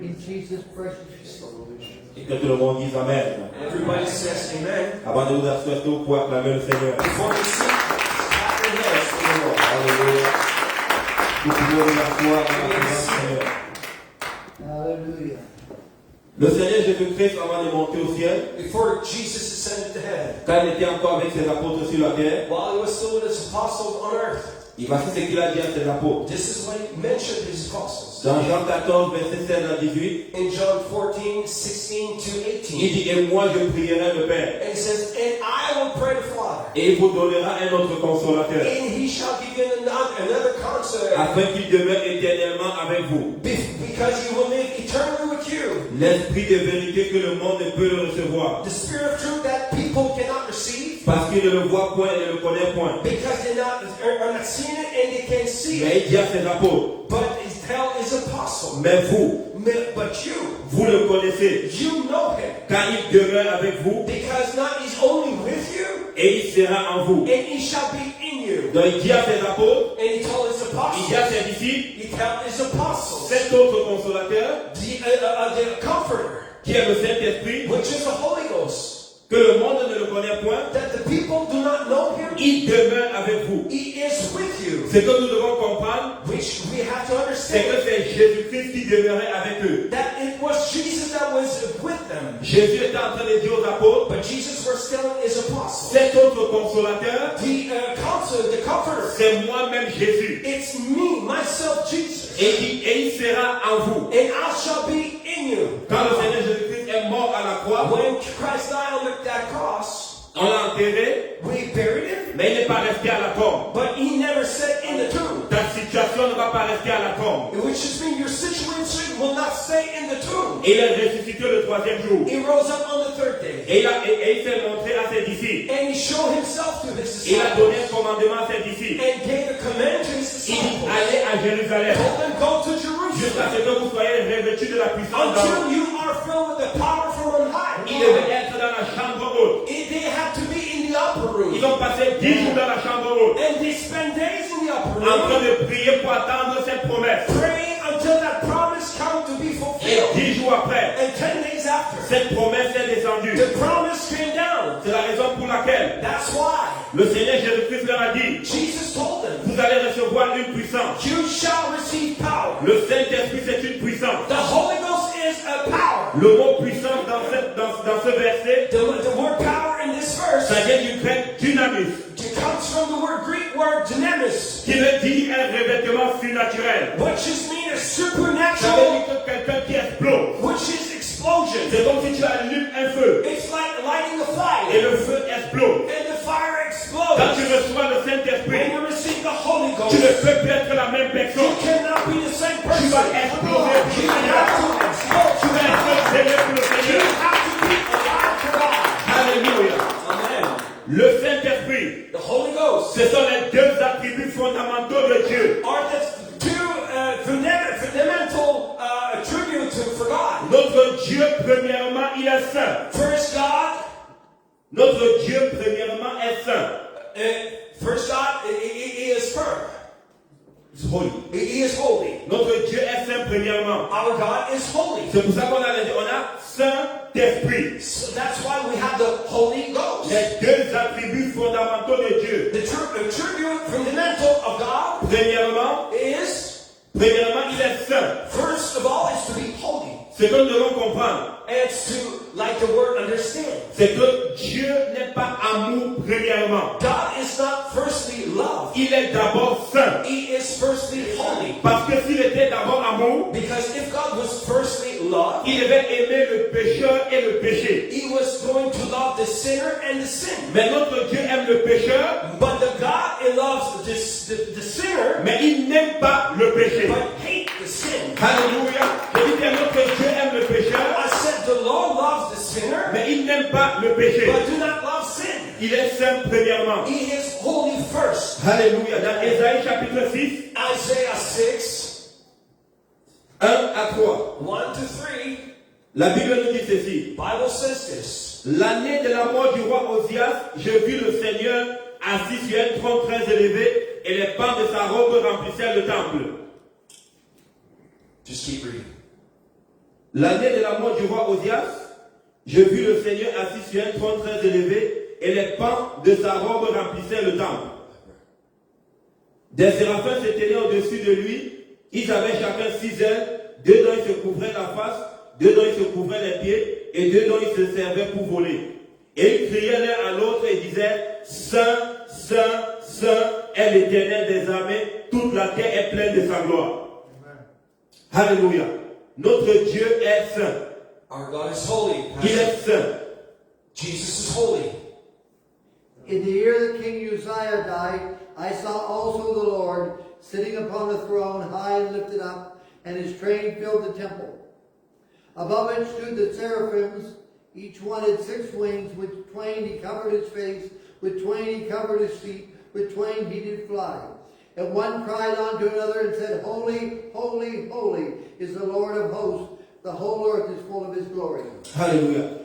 In Jesus' precious name. Et que tout le monde dise Amen. Everybody says amen. Avant de vous asseoir tout pour acclamer le Seigneur. Before we sing, clap your hands to the Lord. Alléluia. Nous pouvons nous asseoir dans la présence du Seigneur. Hallelujah. Le Seigneur Jésus-Christ, avant de monter au ciel, Before Jesus ascended to heaven, quand il était encore avec ses apôtres sur la terre, while he was still with his apostles on earth, il m'a dit ce qu'il a dit à ses apôtres. this is what he mentioned his apostles. Dans Jean 14, verset 16 à 18, In John 14, 16 to il 18, dit, et moi je prierai le Père, and he says, and I will pray the Father, et il vous donnera un autre consolateur, and he shall give you another consolation, afin qu'il demeure éternellement avec vous. because he will live eternally with you. L'esprit de vérité que le monde ne peut le recevoir, The Spirit of truth that people cannot receive, parce qu'il ne le voit point et ne le connaît point. because they're not, are not seeing it and they can't see Mais it. il dit à ses apôtres, But he tell his apostle, mais vous, but vous le connaissez, you know him, car il demeure avec vous, because not he's only with you, et il sera en vous. and he shall be in you. Donc il dit à ses apôtres, And he told his il apostles, dit à ses disciples, he told his apostles, cet autre consolateur, the Comforter, qui est le Saint-Esprit, which is the Holy Ghost, que le monde ne le connaît point, that the people do not know him, il demeure avec vous. he is with you. Ce que nous devons comprendre, Which we have to c'est que understand c'est Jésus-Christ qui demeurait avec eux. that it was Jesus that was with them. Jésus était en train de dire aux apôtres, But Jesus was telling his apostles, cet autre consolateur, the Comforter, c'est moi-même Jésus. it's me, myself, Jesus, Et il sera en vous. and I shall be in you. Quand le Seigneur Jésus-Christ est mort à la croix, When Christ died on that cross, on l'a enterré, we buried him, mais il n'est pas resté à la tombe. but he never sat in the tomb. Ta situation ne va pas rester à la tombe. Which just means your situation will not stay in the tomb. Et il est ressuscité le troisième jour. He rose up on the third day, Et il s'est montré à ses disciples. and he showed himself to his Il a donné un disciples, commandement à ses disciples. and gave a command to his Il dit, disciples. allez à Jérusalem, Told them, go to jusqu'à Jerusalem ce que vous soyez revêtus de la puissance d'en haut. until you are filled with the power from on high. Il devait être dans la chambre haute. They had to be in the upper room, Ils ont passé 10 jours dans la chambre haute, and they spent days in the upper en train room, de prier pour attendre cette promesse. praying until that promise come to be Et fulfilled. 10 jours après, And 10 days after, cette promesse est descendue. the promise came down. C'est la raison pour laquelle That's why le Seigneur Jésus-Christ leur a dit, Jesus told them, vous allez recevoir une puissance. you shall receive power. Le Saint-Esprit, c'est une puissance. The Holy Ghost is a power. Le mot puissance dans ce verset, The word power in this verse, ça vient du grec dynamis, it comes from the Greek word dynamis, qui veut dire un revêtement surnaturel. which is mean a Ça veut supernatural, dire que quelqu'un qui explose. which is explosion. C'est comme si tu allumes un feu It's like lighting a et fire, le feu explose. and the fire Quand tu explodes. reçois le When Saint-Esprit, you receive the Holy tu ne Ghost, peux plus être la même you personne. cannot be the same Tu person. vas exploser. You have to explode. Tu vas être zélé pour le You Seigneur. have to be alive for God. Alléluia. Amen. Le Saint-Esprit, The Holy Ghost ce sont les deux attributs fondamentaux de Dieu. are the two fundamental attributes for God. Notre Dieu, premièrement, il est saint. First, God. Notre Dieu, premièrement, est saint. First, God, He is firm. It's holy. He is holy. Notre Dieu est saint, premièrement. Our God is holy. C'est pour ça qu'on a Saint-Esprit. So that's why we have the Holy Ghost. Les deux attributs fondamentaux de Dieu. The attribute fundamental of God Premièrement, is, il est saint. first of all, is to be holy. Ce que nous devons comprendre, And it's to, like the word, understand. c'est que Dieu n'est pas amour, premièrement. God is not firstly love. Il est d'abord saint. He is firstly holy. Parce que s'il était d'abord amour, Because if God was firstly love, il devait aimer le pécheur et le péché. He was going to love the sinner and the sin. Mais notre Dieu aime le pécheur, But the God, He loves the sinner, mais il n'aime pas le péché. but hate the sin. Alléluia. Je dis que notre Dieu aime le pécheur, I said the Lord loves the sinner, mais il n'aime pas le péché. but do not love sin. Il est saint premièrement. He is holy first. Alléluia. Dans Ésaïe chapitre 6, Isaiah 6, 1 à 3, 1 to 3, la Bible nous dit ceci. Bible says this. L'année de la mort du roi Osias, je vis le Seigneur assis sur un trône très élevé et les pans de sa robe remplissaient le temple. Just keep reading. L'année de la mort du roi Osias, je vis le Seigneur assis sur un trône très élevé et les pans de sa robe remplissaient le temple. Des séraphins s'éteignaient au-dessus de lui. Ils avaient chacun 6 ailes. 2 dont ils se couvraient la face, 2 dont ils se couvraient les pieds et 2 dont ils se servaient pour voler. Et ils criaient l'un à l'autre et disaient, Saint, Saint, Saint est l'Éternel des armées. Toute la terre est pleine de sa gloire. Alléluia. Notre Dieu est saint. Our God is holy. Il est saint. Jesus is holy. In the year that King Uzziah died, I saw also the Lord sitting upon a throne high and lifted up, and his train filled the temple. Above it stood the seraphims. Each one had 6 wings. With twain he covered his face. With twain he covered his feet. With twain he did fly. And one cried unto another and said, Holy, holy, holy is the Lord of hosts. The whole earth is full of his glory. Alléluia.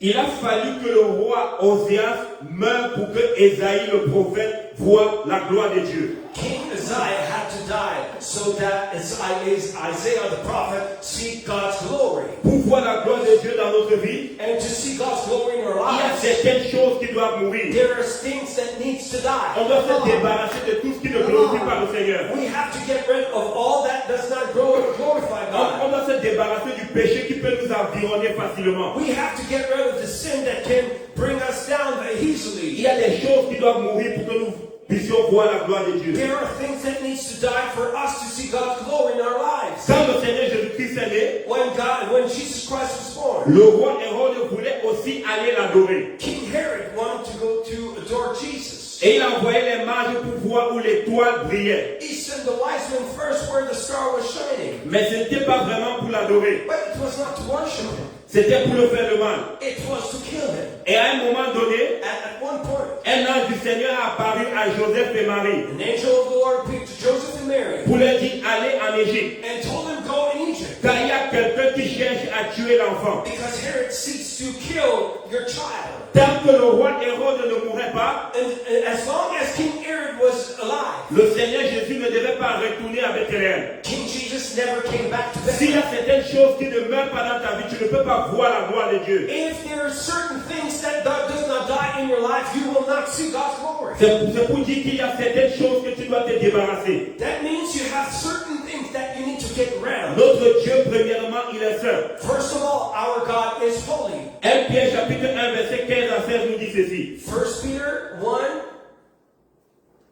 Il a fallu que le roi Osias meure pour que Ésaïe le prophète voie la gloire de Dieu. King Uzziah had to die so that Isaiah the prophet see God's glory. Pour voir la gloire de Dieu dans notre vie, And to see God's glory in our il y a lives, certaines choses qui doivent mourir. there are things that needs to die. On doit se débarrasser de tout ce qui ne glorifie pas le Seigneur. We have to get rid of all that does not glorify On God. doit se débarrasser du péché qui peut nous environner facilement. We have to get rid of the sin that can bring us down Il easily. y a des choses qui doivent mourir pour que nous puissions voir la gloire de Dieu. There are things that needs to die for us to see God's glory in our lives. Quand le Seigneur Jésus-Christ est né, When Jesus Christ was born, le roi Hérode voulait aussi aller l'adorer. King Herod wanted to go to adore Jesus. Et il envoyait les mages pour voir où l'étoile brillait. He sent the wise men first where the star was shining. Mais ce n'était pas vraiment pour l'adorer. But it was not to worship him. C'était pour le faire le mal. It was to kill him. Et à un moment donné, At one point, un ange du Seigneur a apparu à Joseph et Marie an angel of the Lord appeared to Joseph and Mary pour leur dire allez en Égypte. and told them go in Egypt Car il y a quelqu'un qui cherche à tuer l'enfant. because Herod seeks to kill your child. Tant que le roi Hérode ne mourrait pas, And as long as King Herod was alive, le Seigneur Jésus ne devait pas retourner à Bethléem. King Jesus never came back to S'il y Bethlehem. a certaines choses qui ne meurent pas dans ta vie, tu ne peux pas voir la gloire de Dieu. If there are certain things that does not die in your life, you will not see God's glory. C'est pour dire qu'il y a certaines choses que tu dois te débarrasser. That means you have certain things that you need to get rid of. Notre Dieu, premièrement, il est saint. First of all, our God is holy. 1 Pierre chapitre 1 verset 15 à 16 nous dit ceci. 1 Peter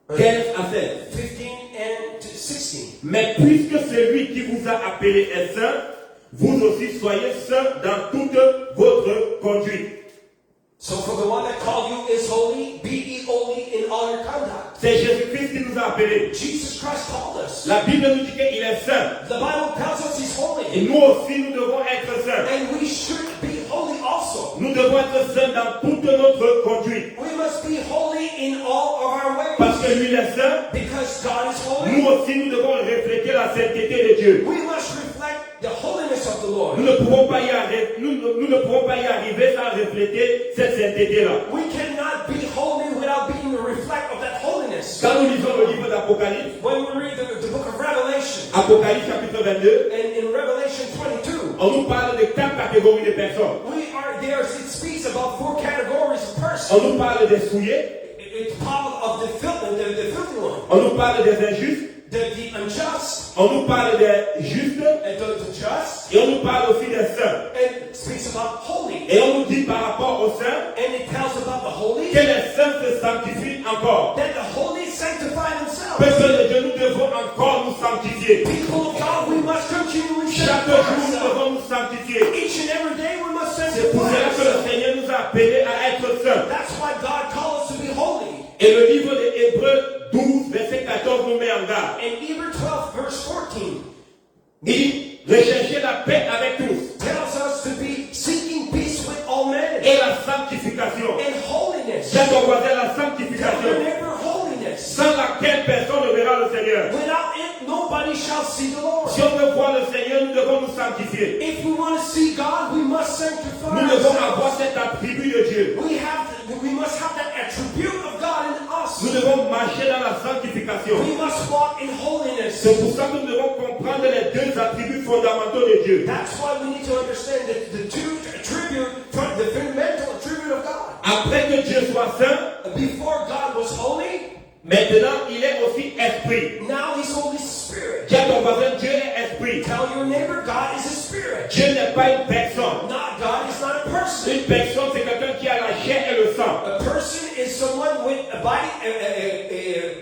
1, 15 à 16. 15 and 16. Mais puisque celui qui vous a appelé est saint, vous aussi soyez saints dans toute votre conduite. So for the one that called you is holy, be ye holy in all your conduct. C'est Jésus-Christ qui nous a appelés. Jesus Christ called us. La Bible nous dit qu'il est saint. The Bible tells us he's holy. Et nous aussi, nous devons être saints. And we should be holy also. Nous devons être saints dans toute notre conduite. We must be holy in all of our ways. Parce que lui il est saint, Because God is holy. nous aussi, nous devons refléter la sainteté de Dieu. We must reflect the holiness of the Lord. Nous ne pouvons pas y arriver, nous ne pouvons pas y arriver sans refléter cette sainteté-là. We cannot be holy without being a reflect of that holiness. Quand nous lisons le livre d'Apocalypse, When we read the book of Revelation, Apocalypse chapitre 22, and in Revelation 22, on nous parle de 4 catégories de personnes. it speaks about 4 categories of persons. On nous parle des souillés, It's part of the filthy one, on nous parle des injustes, the unjust, on nous parle des justes, and the just, et on nous parle aussi des saints. and it speaks about holy. Et on nous dit par rapport aux saints And it tells about the holy, que les saints se sanctifient encore. that the holy sanctify themselves. Personne de Dieu, nous devons encore nous sanctifier. People of God, we must continually Chaque sanctify jour, nous ourselves. devons nous sanctifier. Each and every day we must C'est pour sanctify cela que le ourselves. Seigneur nous a appelés à être saints. That's why God calls us to be holy. Et le livre de Hébreux 12, verset 14 nous met en garde. And Hebrews 12, verse 14, Il dit, recherchez la paix avec tous tells us to be seeking peace with all men et la sanctification. and holiness. Dis à ton voisin la Tell your sanctification, neighbor holiness. sans laquelle personne ne verra le Seigneur. Without it, nobody shall see the Lord. Si on veut voir le Seigneur, nous devons nous sanctifier. If we want to see God, we must sanctify Nous devons avoir ourselves. cet attribut de Dieu. We must have that attribute of God in us. Nous devons marcher dans la sanctification. We must walk in holiness. C'est pour ça que nous devons comprendre les deux attributs fondamentaux de Dieu. That's why we need to understand the two the fundamental attribute of God. Après que Dieu soit saint, Before God was holy, maintenant il est aussi esprit. now He's Holy Spirit. Dis à ton voisin, Dieu est esprit. Tell your neighbor, God is a spirit. Dieu n'est pas une personne. Not God is not a person. Une personne, c'est quelqu'un qui a la chair et le sang. A person is someone with a body,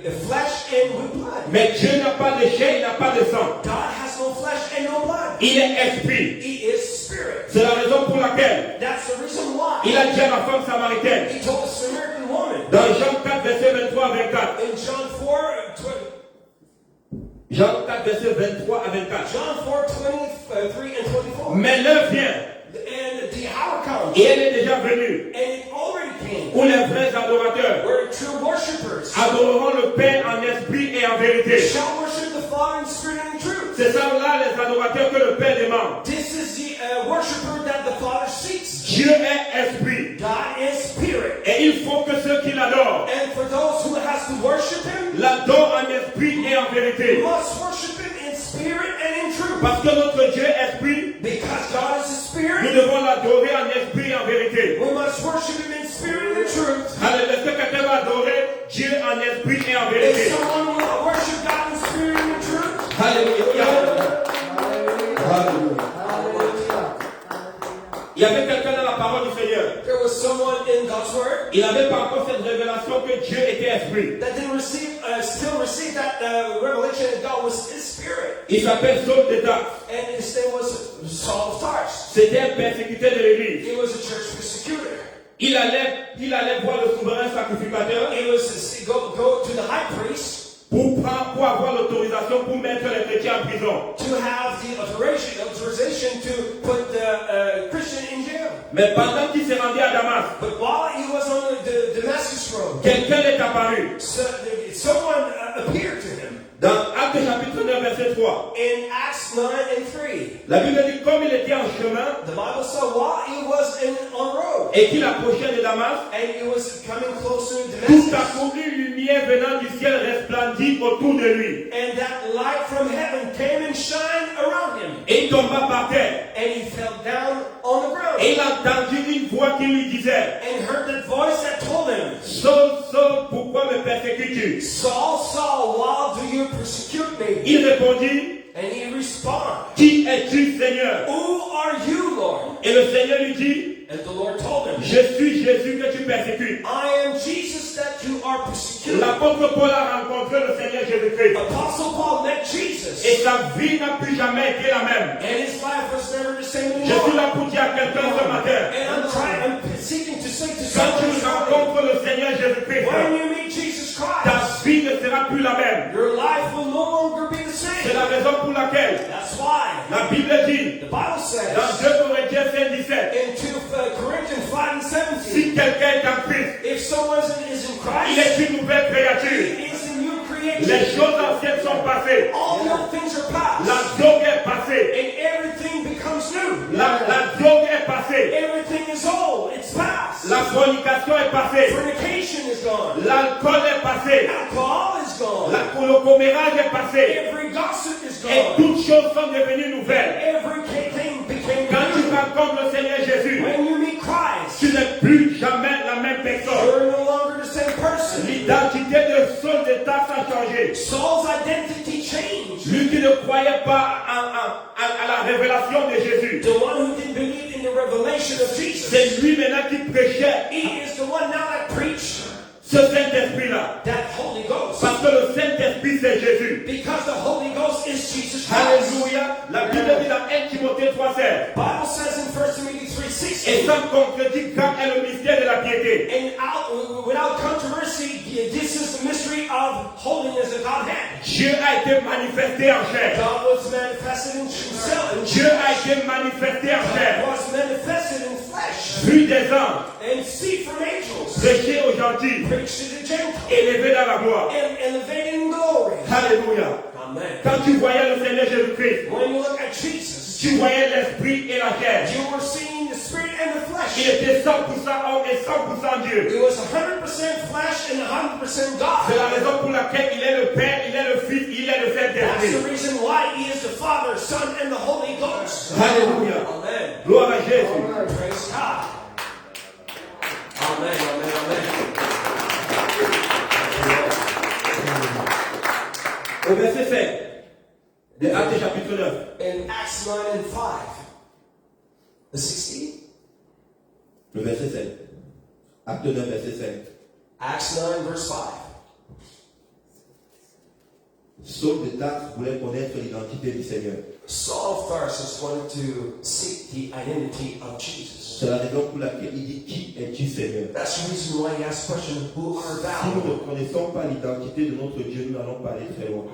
a flesh and with blood. Mais Dieu n'a pas de chair, il n'a pas de sang. God has no flesh and no blood. Il est esprit. He is spirit. C'est la raison pour laquelle That's the reason why il a dit à la femme samaritaine, He told the Samaritan woman dans Jean 4, verset 23 à 24. in John 4, Jean 4, verset 23 à 24. John 4, 23 and 24. Mais l'heure vient, And the hour comes, et elle est déjà venue, and it already came, où les vrais adorateurs where true worshippers adoreront le Père en esprit et en vérité. shall worship the Father in spirit and in truth. C'est ça là les adorateurs que le Père demande. This is the worshiper that the Father seeks. Dieu est esprit. God is spirit. Et il faut que ceux qui l'adorent And for those who has to worship Him, l'adorent en esprit et en vérité. must worship Him in spirit and in truth. Parce que notre Dieu est esprit, Because God is a nous spirit, devons l'adorer en esprit et en vérité. we must worship Him in spirit and in truth. Allez, est-ce que quelqu'un va adorer Dieu en esprit et en If vérité? someone will worship God in spirit and in truth, Alléluia. Hallelujah. Il y avait quelqu'un dans la parole du Seigneur. there was someone in God's Word Il n'avait pas encore cette révélation que Dieu était esprit. that didn't still receive that revelation that God was His spirit. Il s'appelle Saul de Tarse. And his name was Saul of Tarsus. C'était un persécuteur de l'église. He was a church persecutor. Il allait voir le souverain sacrificateur He was go to the high priest pour avoir l'autorisation pour mettre les chrétiens en prison. to have the authorization to put the Christian in jail. Mais pendant qu'il s'est rendu à Damas, But while he was on the Damascus road, quelqu'un est apparu. someone appeared to him. Dans Actes chapitre 9, verset 3. In Acts 9 and 3, La Bible dit comme il était en chemin the Bible said while he was on road et qu'il approchait de Damas, and he was coming closer to tout à Damascus, coup une lumière venant du ciel resplendit autour de lui. and that light from heaven came and shined around him, Et il tomba par terre. and he fell down on the ground Et il entendit une voix qui lui disait, and heard that voice that told him, Saul, Saul, pourquoi me persécutes-tu? Saul, Saul, why do you persecute me? Il répondit, And he responded, Qui es-tu, Seigneur? who are you, Lord? Et le Seigneur lui dit, And the Lord told him, Je suis Jésus que tu persécutes. I am Jesus that you are persecuting. L'apôtre Paul a rencontré le Seigneur Jésus-Christ. Apostle Paul met Jesus, Et sa vie n'a plus jamais été la même. and his life was never the same Je suis anymore. là pour dire à quelqu'un ce matin, And I'm seeking to say to quand tu someone, rencontres le Seigneur Jésus-Christ, when you meet Jesus ta Christ, vie ne sera plus la même. your life will no longer be the C'est same. la raison pour laquelle That's why la Bible dit, the Bible dans says 2 Corinthiens 5, 17, in 2 Corinthians 5 and 17, si quelqu'un est en Christ, if someone is in il Christ, est une nouvelle créature. he is a new creation. Les choses anciennes sont passées. All the old things are past, La drogue est passée. and everything becomes new. La drogue est passée. Everything is old, it's past. La fornication est passée. Fornication is gone. L'alcool est passé. Alcohol is gone. Le commérage est passé. Every gossip is Et gone. toutes choses sont devenues nouvelles. Everything became Quand tu new. rencontres le Seigneur Jésus, When you meet Christ, tu n'es plus jamais la même personne. you're no longer the same person. L'identité de Saul de Tarse a changé. Saul's identity changed. Lui qui ne croyait pas à la révélation de Jésus, The one who didn't believe in the revelation of Jesus, c'est lui maintenant qui prêchait he is the one now that preached ce Saint-Esprit-là. that Holy Ghost. Parce que le Saint-Esprit, c'est Jésus. Because the Holy Ghost is Jesus Christ. Alléluia. La Bible dit dans 1 Timothée 3,16. Bible says in 1 Timothy Et 3:16, sans contredit, grand est le mystère de la piété. and without controversy, this is the mystery of holiness of Godhead. Dieu a été manifesté en chair. God was manifested in himself. Dieu a été manifesté en chair. God was manifested in flesh. Vu des anges, And see from angels. prêché aux gentils, Preached to the Gentiles. élevé dans la gloire. And elevated in glory. Alléluia. Amen. Quand tu voyais le Seigneur Jésus-Christ, When you look at Jesus, tu voyais l'esprit et la chair. you were seeing the spirit and the Il flesh. était 100% homme et 100% Dieu. It was 100% flesh and 100% C'est la God. raison pour laquelle il est le Père, il est le Fils, il est le That's the Saint-Esprit. reason why he is the Father, Son, and the Holy Alléluia. Amen. Gloire à Jésus. Praise God. Amen, amen, amen. Au verset 5 de Actes chapitre 9. In Acts 9 and 5. The 16? Le verset 5. Acte 9, verset 5. Acts 9, verse 5. Saul de Tarse voulait connaître l'identité du Seigneur. Saul of Tarsus wanted to seek the identity of Jesus. C'est la raison pour laquelle il dit qui es-tu Seigneur? That's the reason why he asked the question, who art Si nous thou? ne connaissons pas l'identité de notre Dieu, nous n'allons pas aller très loin.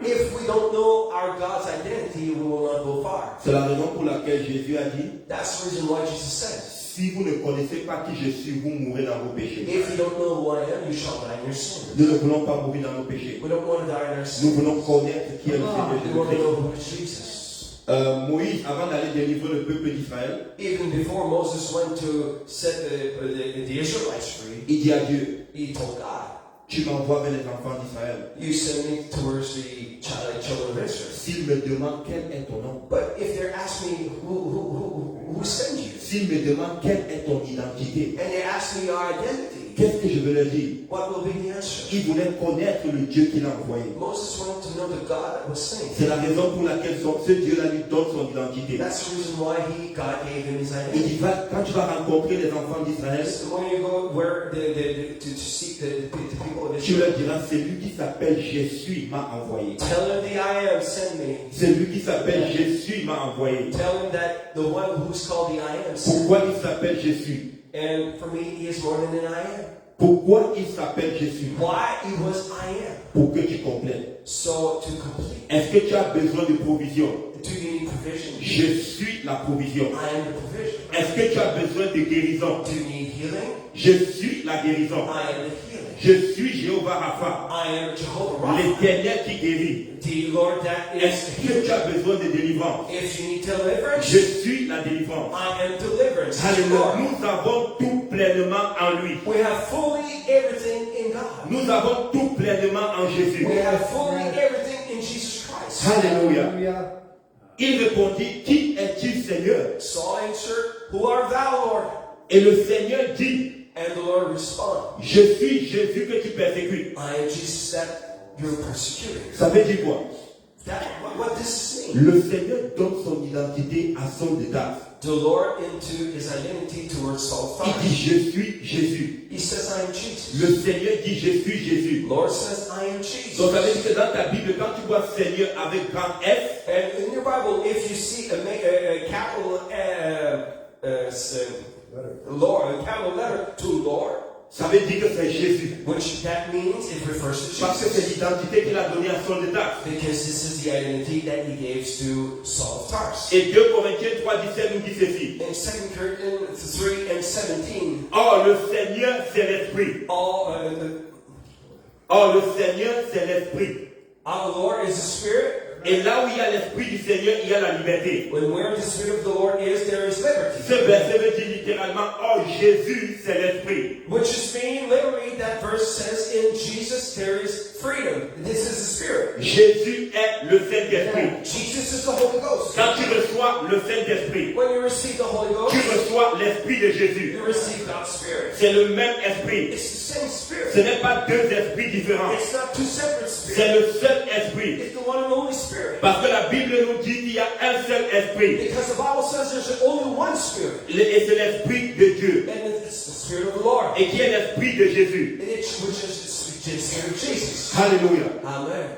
If we don't know our God's identity, we will not go far. C'est la raison pour laquelle Jésus a dit, That's the reason why Jesus says, si vous ne connaissez pas qui je suis, vous mourrez dans vos péchés. if you don't know who I am, you shall die in your sin. Nous ne voulons pas mourir dans nos péchés. We don't want to die in our Nous sin. voulons connaître qui est le We want to Seigneur know Jésus-Christ. who is Jesus. Moïse, avant d'aller délivrer le peuple d'Israël, Even before Moses went to set the Israelites free, il dit à Dieu, he told God, tu m'envoies vers les enfants d'Israël. you send me towards the children of Israel. S'ils me demandent quel est ton nom, But if they're asking me who sent you, s'ils me demandent quelle est ton identité, and they ask me our identity, qu'est-ce que je vais leur dire? what will be the answer? Ils voulaient connaître le Dieu qu'il a envoyé. Moses wanted to know the God that was sent. C'est la raison pour laquelle ce Dieu-là lui donne son identité. That's the reason why God gave him his Il identity. dit, quand tu vas rencontrer les enfants d'Israël, So when you go where to seek the people of tu Israel, leur diras, c'est lui qui s'appelle Jésus m'a envoyé. tell him the I am sent me. C'est lui qui s'appelle Jésus m'a envoyé. Tell him that the one who's called the I am sent me. Pourquoi il s'appelle Jésus? And for me, he is more than an I am. Pourquoi il s'appelle Jésus? Why he was I am. Pour que tu complètes. So to complete. Est-ce que tu as besoin de provision? Do you need provision? Je suis la provision. I am the provision. Est-ce que tu as besoin de guérison? Do you need healing? Je suis la guérison. I am the healing. Je suis Jéhovah Rapha, I am Jehovah Rapha, l'Éternel qui guérit. the Lord that Est-ce is que tu as besoin de délivrance? If you need deliverance, Je suis la délivrance. I am deliverance. Alléluia. Nous avons tout pleinement en lui. We have fully everything in God. Nous avons tout pleinement en Jésus. We have fully everything in Jesus Christ. Alléluia. Hallelujah. Il répondit, qui es-tu Seigneur? Saul answered, who art thou, Lord? Et le Seigneur dit, And the Lord responded, je suis Jésus que tu persécutes. I am Jesus that you're persecuting. Ça veut dire quoi? What does this mean? Le Seigneur donne son identité à Saul de Tarse. The Lord into his identity towards Saul. Il dit, je suis Jésus. He says, I am Jesus. Le Seigneur dit, je suis Jésus. Lord says, I am Jesus. Donc ça veut dire que dans ta Bible, quand tu vois Seigneur avec grand S, And in your Bible, if you see a capital Lord, a capital letter to Lord, ça veut dire que c'est Jésus. which that means it refers to Parce que c'est Jesus. l'identité qu'il a donnée à Saul de Tarse. Because this is the identity that he gave to Saul of Tarsus. Et 2 Corinthiens 3,17 nous dit ceci. In 2 Corinthians 3 and 17, Or le Seigneur c'est l'Esprit. Or le Seigneur c'est l'Esprit. our Lord is the Spirit. Et là où il y a l'Esprit du Seigneur, il y a la liberté. When where the Spirit of the Lord is, there is liberty. Ce verset veut dire littéralement, oh Jésus c'est l'Esprit. Which is meaning literally that verse says in Jesus there is freedom. This is the Spirit. Jésus est le Saint-Esprit. Jesus is the Holy Ghost. Quand tu reçois le Saint-Esprit, When you receive the Holy Ghost, tu reçois l'Esprit de Jésus. you receive God's Spirit. C'est le même Esprit. It's the same Spirit. Ce n'est pas deux esprits différents. It's not two separate C'est spirits. le seul Esprit. It's the one and only Spirit. Parce que la Bible nous dit qu'il y a un seul Esprit. Because the Bible says there's only one Spirit. Et c'est l'Esprit de Dieu. And it's the Spirit of the Lord. Et qui est l'Esprit de Jésus. Which is the Spirit of Jesus. Alléluia. Amen.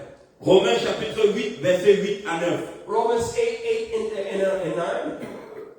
Romains chapitre 8, verset 8 à 9. Romans 8 and 9.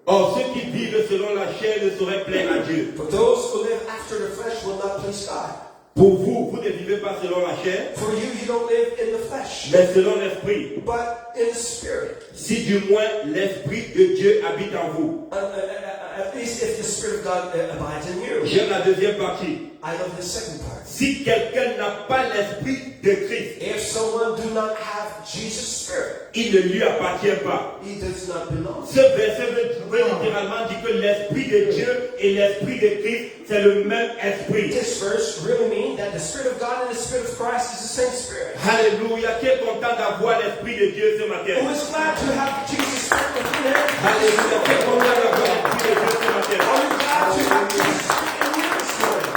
Or, ceux qui vivent selon la chair ne sauraient plaire à Dieu. For those who live after the flesh will not please God. Pour vous, vous ne vivez pas selon la chair, For you, you don't live in the flesh, mais selon l'Esprit. but in the Spirit. Si du moins l'Esprit de Dieu habite en vous. At least if the Spirit of God abides in you. J'aime la deuxième partie. I love the second part. Si quelqu'un n'a pas l'Esprit de Christ, If someone do not have Jesus' Spirit, il ne lui appartient pas. he does not belong. Ce verset veut littéralement dire que l'Esprit de Dieu et l'Esprit de Christ, c'est le même Esprit. This verse really means that the Spirit of God and the Spirit of Christ is the same Spirit. Alléluia. Qui est content d'avoir l'Esprit de Dieu ce matin? Who is glad to have Jesus' stand with me now? Alléluia. Quel bonheur d'avoir pris le Dieu ce matin. Are you glad to have Jesus in you this morning?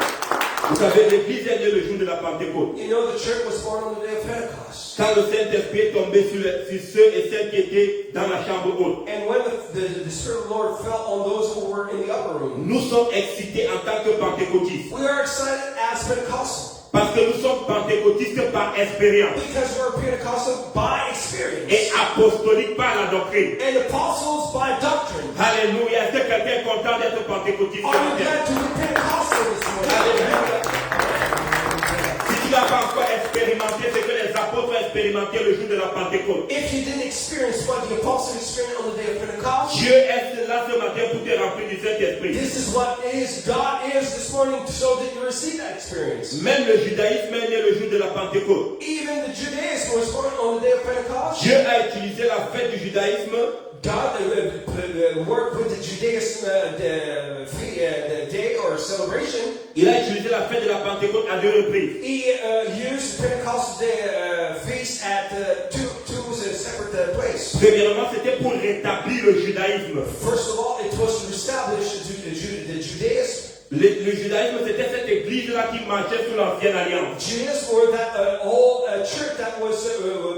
Vous savez, l'église est née le jour de la Pentecôte. You know the church was born on the day of Pentecost. Quand le Saint-Esprit est tombé sur ceux et celles qui étaient dans la chambre haute. And when the Spirit of the Lord fell on those who were in the upper room, Nous sommes excités en tant que pentecôtistes. we are excited as Pentecostal. Parce que nous sommes pentecôtistes par expérience. Because we're Pentecostal by experience. Et apostoliques par la doctrine. And apostles by doctrine. Alléluia. Est-ce que quelqu'un est content d'être pentecôtiste ce Are you matin? glad to be Pentecostal this morning? Alléluia. Si tu n'as pas encore expérimenté ce que les apôtres ont expérimenté le jour de la Pentecôte, If you didn't experience what the apostles experienced on the day of Pentecost, Dieu est là ce matin pour te remplir du Saint-Esprit. this is what God is this morning so that you receive that experience. Même le judaïsme est né le jour de la Pentecôte. Even the Judaism was born on the day of Pentecost. Dieu a utilisé la fête du judaïsme God worked with the Judaism the day or celebration. Il a utilisé la fête de la Pentecôte à 2 reprises. He used Pentecost Day feast at two separate places. Premièrement, c'était pour rétablir le judaïsme. First of all, it was to establish the Judaism. Le judaïsme, c'était cette église-là qui marchait sous l'ancienne alliance. Judaism were that old church that was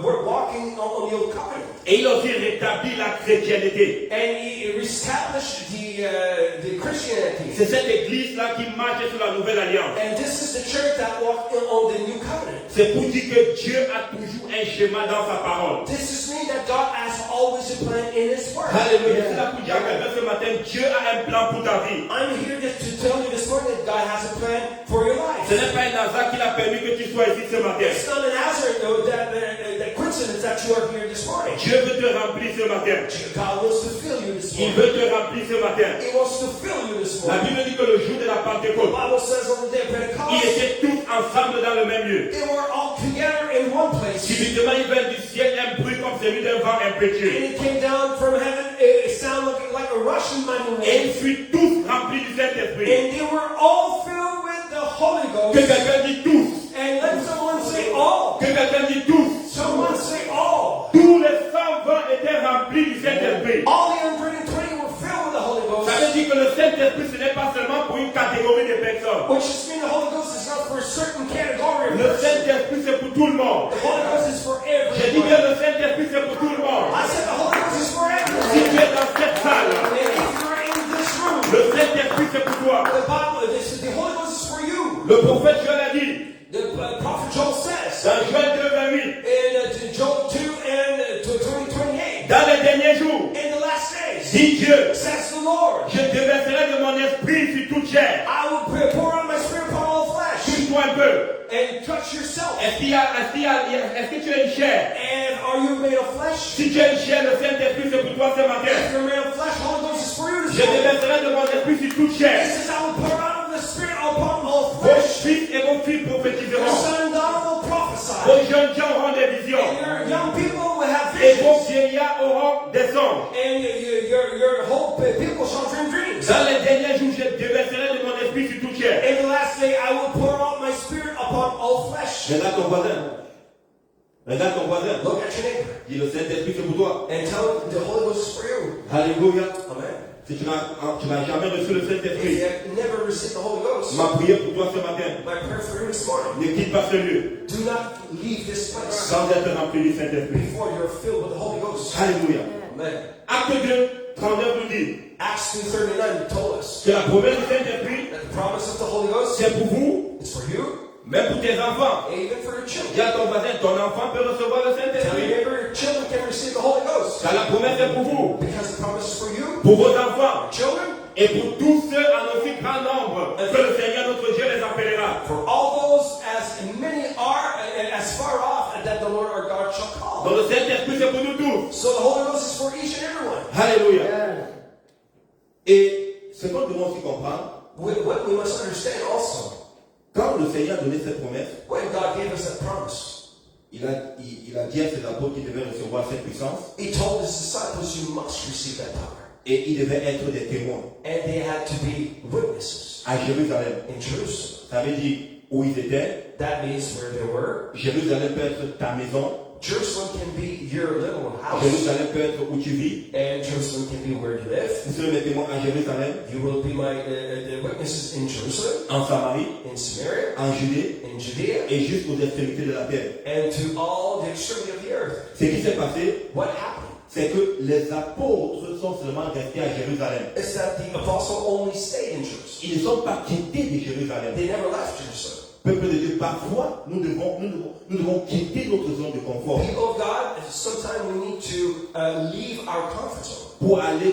were walking on the old covenant. Et il a aussi rétabli la chrétienté. And he reestablished the Christianity. C'est cette église-là qui marchait sous la nouvelle alliance. And this is the church that walked on the new covenant. C'est pour dire que Dieu a toujours un schéma dans sa parole. This is mean that God has always a plan in His Word. Alléluia. C'est là pour dire à quelqu'un ce matin, Dieu a un plan pour ta vie. I'm here just to tell you this morning that God has a plan for your life. Ce n'est pas un hasard qu'il a permis que tu sois ici ce matin. It's not an hazard, though, that coincidence that you are here this morning. Dieu veut te remplir ce matin. God wants to fill you this Il morning. veut te remplir ce matin. He wants to fill you this La morning. Bible dit que le jour de la The Pentecôte, Bible says on the day of ils Pentecost, étaient tous ensemble dans le même lieu. they were all together in one place. Subitement, il vint du ciel un bruit comme celui d'un vent And impétueux. it came down from heaven, it sounded like a rushing mighty Et ils wind. furent tous remplis du Saint-Esprit. And they were all filled with the Holy Que Ghost. quelqu'un dit tous. And let someone say all. Que quelqu'un dit tous. Someone say all. Tous les 120 étaient remplis du Saint-Esprit. All the 120 were filled with the Holy Ghost. Ça veut dire que le Saint-Esprit, ce n'est pas seulement pour une catégorie de personnes. Which just means the Holy Ghost is not for a certain category of Le person. Saint-Esprit, c'est pour tout le monde. The Holy Ghost is for J'ai dit que everyone. le Saint-Esprit, c'est pour tout le monde. I said the Holy Ghost is for Si everyone. tu es dans cette salle, And if you're in this room, le Saint-Esprit, c'est pour toi. the Bible, the Holy Ghost is for you. Le prophète Joël a dit, The prophet Joel says dans Joël 2:28, in Joel 2 and 28, dans les derniers jours, in the last days, dit Dieu, says the Lord, je déverserai de mon esprit sur toute chair. I will pour out my spirit upon all flesh. Touche-toi un peu. And touch yourself. Est-ce que tu as une chair? And are you made of flesh? Si tu as une chair, le Saint-Esprit, c'est pour toi ce If matin. you're made of flesh, Holy Ghost is for you Je this morning. déverserai de mon esprit sur toute He chair. says, I will pour out of the spirit upon all Vos flesh. fils et vos filles Your prophétiseront. son and daughter will prophesy. Vos jeunes gens auront des visions. And your young people will have Et vos visions. vieillards auront des songes. And your whole people shall dream dreams. Dans les derniers jours, je déverserai de mon esprit sur toute chair. In the last day, I will pour out my spirit upon all flesh. Regarde ton voisin. Regarde ton voisin. Look at your neighbor Dis le Saint-Esprit, c'est pour toi. and tell him the Holy Ghost is for you. Alléluia. Amen. Si tu n'as jamais reçu le If you Saint-Esprit, have never received the Holy Ghost, ma prière pour toi ce matin, my prayer for you this morning, ne quitte pas ce lieu do not leave this place sans être rempli du Saint-Esprit. before you're filled with the Holy Ghost. Alléluia. Amen. Acte 2, 39 nous dit Acts 2:39 told us que la promesse du Saint-Esprit, that the promise of the Holy Ghost c'est pour vous, is for you même pour tes enfants. and even for your Dis children. à ton voisin, ton enfant peut recevoir le Tell your Saint-Esprit. neighbor your children can receive the Holy Ghost Car la promesse est pour vous, because the promise is for you, pour vos enfants, children, et pour tous ceux en aussi grand nombre que le Seigneur notre Dieu les appellera. for all those as many are as far off that the Lord our God shall call. Donc le Saint-Esprit, c'est pour nous tous. So the Holy Ghost is for each and everyone. Alléluia. Et ce qu'on doit aussi comprendre, What we must understand also, quand le Seigneur a donné cette promesse, when God gave us that promise, il a dit à ses apôtres qu'ils devaient recevoir cette puissance He told His disciples, you must receive that power. et ils devaient être des témoins And they had to be witnesses à Jérusalem. in Jerusalem. Ça veut dire où ils étaient. That means where they were. Jérusalem peut être ta maison, Jerusalem can be your little house, Jérusalem peut être où tu vis. and Jerusalem can be where you live. Vous serez mes témoins à Jérusalem, You will be my the witnesses in Jerusalem, en Samarie, in Samaria, en Judée in Judea, et jusqu'aux extrémités de la terre. and to all the extremity of the earth. Ce qui s'est passé, What happened c'est que les apôtres sont seulement restés à Jérusalem. is that the apostle only stayed in Jerusalem. Ils ne sont pas quittés de Jérusalem. They never left Jerusalem. Peuple de Dieu, parfois, nous devons quitter notre zone de confort People of God, sometimes we need to leave our comfort zone pour aller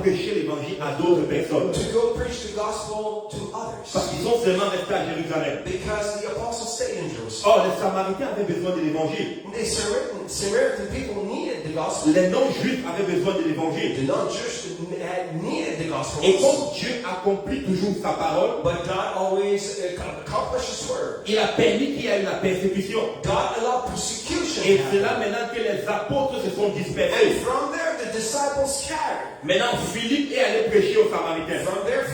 prêcher l'évangile à d'autres personnes. to go preach the gospel to Parce others, qu'ils sont seulement restés à Jérusalem. because the apostles stayed in Jerusalem. Or, les Samaritains avaient besoin de l'évangile. The Samaritan people needed the gospel. Les non-juifs avaient besoin de l'évangile. The non-Jews had needed the gospel. Et comme Dieu accomplit toujours sa parole, But God always accomplished His word. il a permis qu'il y ait eu la persécution. God allowed persecution Et to c'est happen. là maintenant que les apôtres se sont And dispersés. from there, the disciples scattered. Maintenant, Philippe est allé prêcher aux Samaritains. From there,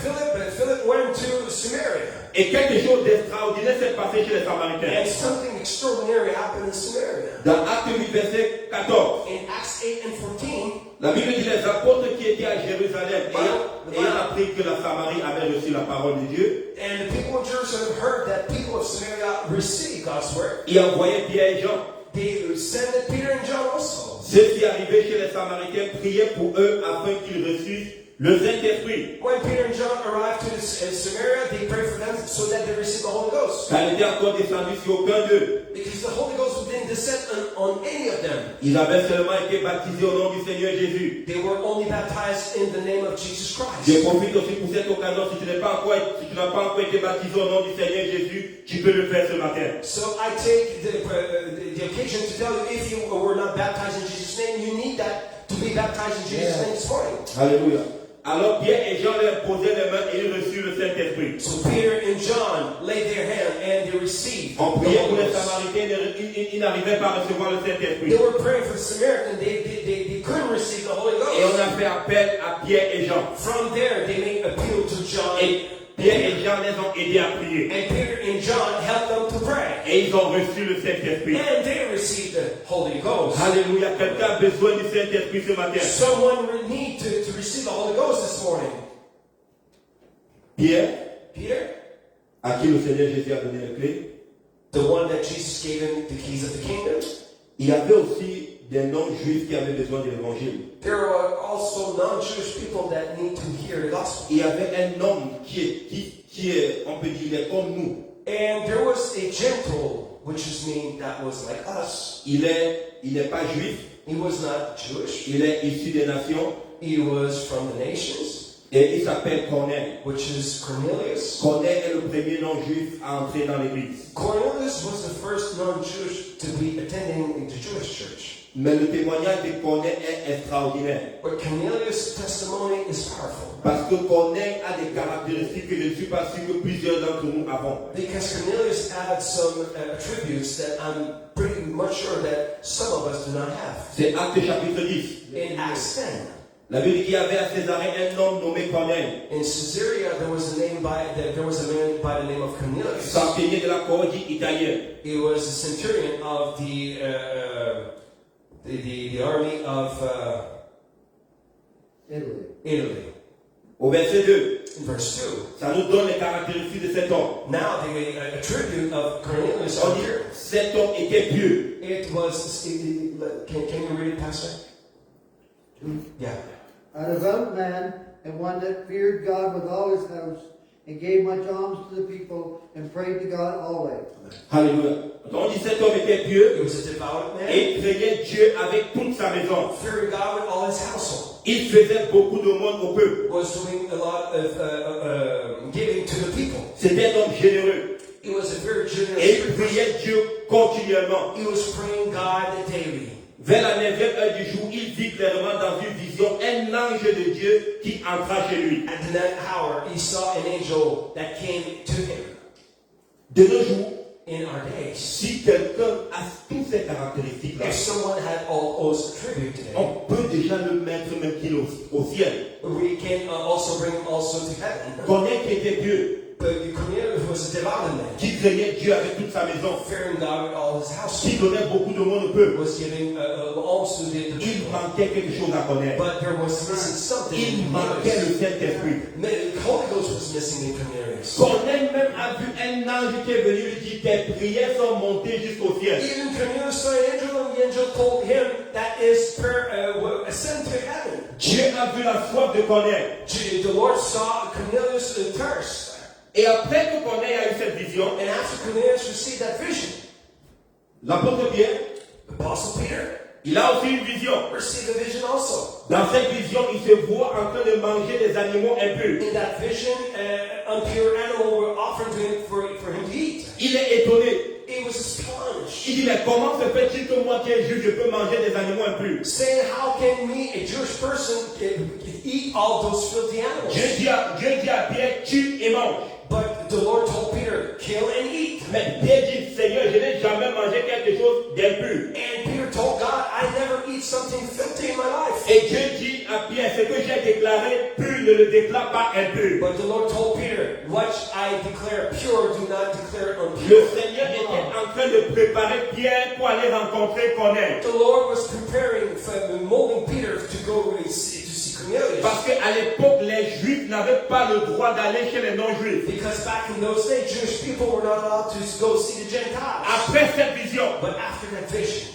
Philip went to Samaria. Et quelque chose d'extraordinaire s'est passé chez les Samaritains. And something extraordinary happened in Samaria. Dans Actes 8, verset 14, In Acts 8 and 14, la Bible dit les apôtres qui étaient à Jérusalem, ayant appris que la Samarie avait reçu la parole de Dieu, and the people of Jerusalem heard that people of Samaria received God's word. ils envoyaient Pierre et Jean. They sent Peter and John also. Ceux qui arrivaient chez les Samaritains priaient pour eux afin qu'ils reçussent le Saint-Esprit. When Peter and John arrived to Samaria, they prayed for them so that they received the Holy Ghost. Ça n'était encore descendu sur aucun d'eux. Because the Holy Ghost didn't descend on any of them. Ils avaient seulement été baptisés au nom du Seigneur Jésus. They were only baptized in the name of Jesus Je Christ. profite aussi pour cette occasion, si tu n'as pas encore été baptisé au nom du Seigneur Jésus, tu peux le faire ce matin. So I take the occasion to tell you, if you were not baptized in Jesus' name, you need that to be baptized in Jesus' name this morning. Alléluia. Alors Pierre et Jean leur posaient les mains et ils reçurent le Saint-Esprit. So Peter and John laid their hand and they received On the priait pour Holy les Ghost. Samaritains, ils n'arrivaient pas à recevoir le Saint-Esprit. They were praying for the Samaritan. They couldn't receive the Holy Et on Ghost. a fait appel à Pierre et Jean. From there, they made appeal to John. Et Pierre et Jean les ont aidés à prier. And Peter and John helped them to pray. Et ils ont reçu le Saint-Esprit. And they received the Holy Ghost. Alléluia. Quelqu'un a besoin du Saint-Esprit ce matin. Someone would need to receive the Holy Ghost this morning. Pierre, Peter, à qui le Seigneur Jésus a donné les clés, the one that Jesus gave him the keys of the kingdom. il y avait aussi des non-juifs qui avaient besoin de l'évangile. There are also non-Jewish people that need to hear the gospel. Il y avait un homme qui est, on peut dire, il est comme nous. And there was a Gentile, which is mean that was like us. Il n'est pas juif, He was not Jewish. il est issu des nations He was from the nations, et il s'appelle Corneille. which is Cornelius. Corneille est le premier non-juif à entrer dans l'église. Cornelius was the first non-Jewish to be attending the Jewish church. Mais le témoignage de Corneille est extraordinaire. But Cornelius' testimony is powerful. Parce que Corneille a des caractéristiques que je ne suis pas sûr que plusieurs d'entre nous avons. Because Cornelius had some attributes that I'm pretty much sure that some of us do not have. C'est Actes chapitre 10. In Acts 10, La Bible dit qu'il y avait à Césarée un homme nommé Corneille, in Caesarea, there was a man by the name of Cornelius. centenier de la Cordie italienne. He was a centurion of the army of Italy. Au verset 2, In verse 2. ça nous donne les caractéristiques de cet homme. Now the attribute of Cornelius On on dit, here. cet homme était pieux. It was. Can you read it, Pastor? Yeah. A devout man, and one that feared God with all his house, and gave much alms to the people, and prayed to God always. Alléluia. On dit cet homme était pieux He was a devout man. et craignait Dieu avec toute sa maison. Fearing God with all his household. Il faisait beaucoup de monde au peuple. Was doing a lot of giving to the people. C'était un homme généreux. He was a very generous Et il person. priait Dieu continuellement. He was praying God daily. Vers la 9e heure du jour, il vit clairement dans une vision un ange de Dieu qui entra chez lui. At the hour, he saw an angel that came to him. De nos jours, In our days, si quelqu'un a toutes ces caractéristiques-là, if someone had all those attributes today, on peut déjà le mettre même qu'il est au ciel. we can also bring him also to heaven. Corneille qui était Dieu, Cornelius was a devout man, qui craignait Dieu avec toute sa maison, fearing God with all his house. qui donnait beaucoup de monde au peuple. Was giving alms to the Il people. manquait quelque chose à connaître. But there was missing something. Il manquait le Saint-Esprit. The Holy Ghost was missing in Cornelius. Corneille même a vu un ange qui est venu lui dire tes prières sont montées jusqu'au ciel. Even Cornelius saw an angel, and the angel told him that his prayer ascend to heaven. Dieu a vu la soif de Corneille. The Lord saw Cornelius' thirst. Et après que Corneille a eu cette vision, And after Cornelius received that vision, l'apôtre Pierre, the Apostle Peter il a aussi une vision. received a vision also. Dans cette vision, il se voit en train de manger des animaux impurs. In that vision, impure animal were offered to him for him to eat. Il est étonné. He was astonished, Il dit, mais comment se fait-il que moi qui est juif, je peux manger des animaux impurs? saying, "How can me, a Jewish person, eat all those filthy animals?" Dieu dit à Pierre, tue et mange. But the Lord told Peter, "Kill and eat." Mais Pierre dit, Seigneur, je n'ai jamais mangé quelque chose d'impur. And Peter told God, "I never eat something filthy in my life." Et Dieu dit à Pierre, ce que j'ai déclaré pur ne le déclare pas impur. But the Lord told Peter, "What I declare pure, do not declare Le impure." Seigneur était en train de préparer Pierre pour aller rencontrer Corneille. The Lord was preparing, molding Peter to go to see Cornelius. Parce qu'à l'époque, les Juifs n'avaient pas le droit d'aller chez les non-Juifs. Because back in those days, Jewish people were not allowed to go see the Gentiles. Après cette vision, But after that vision,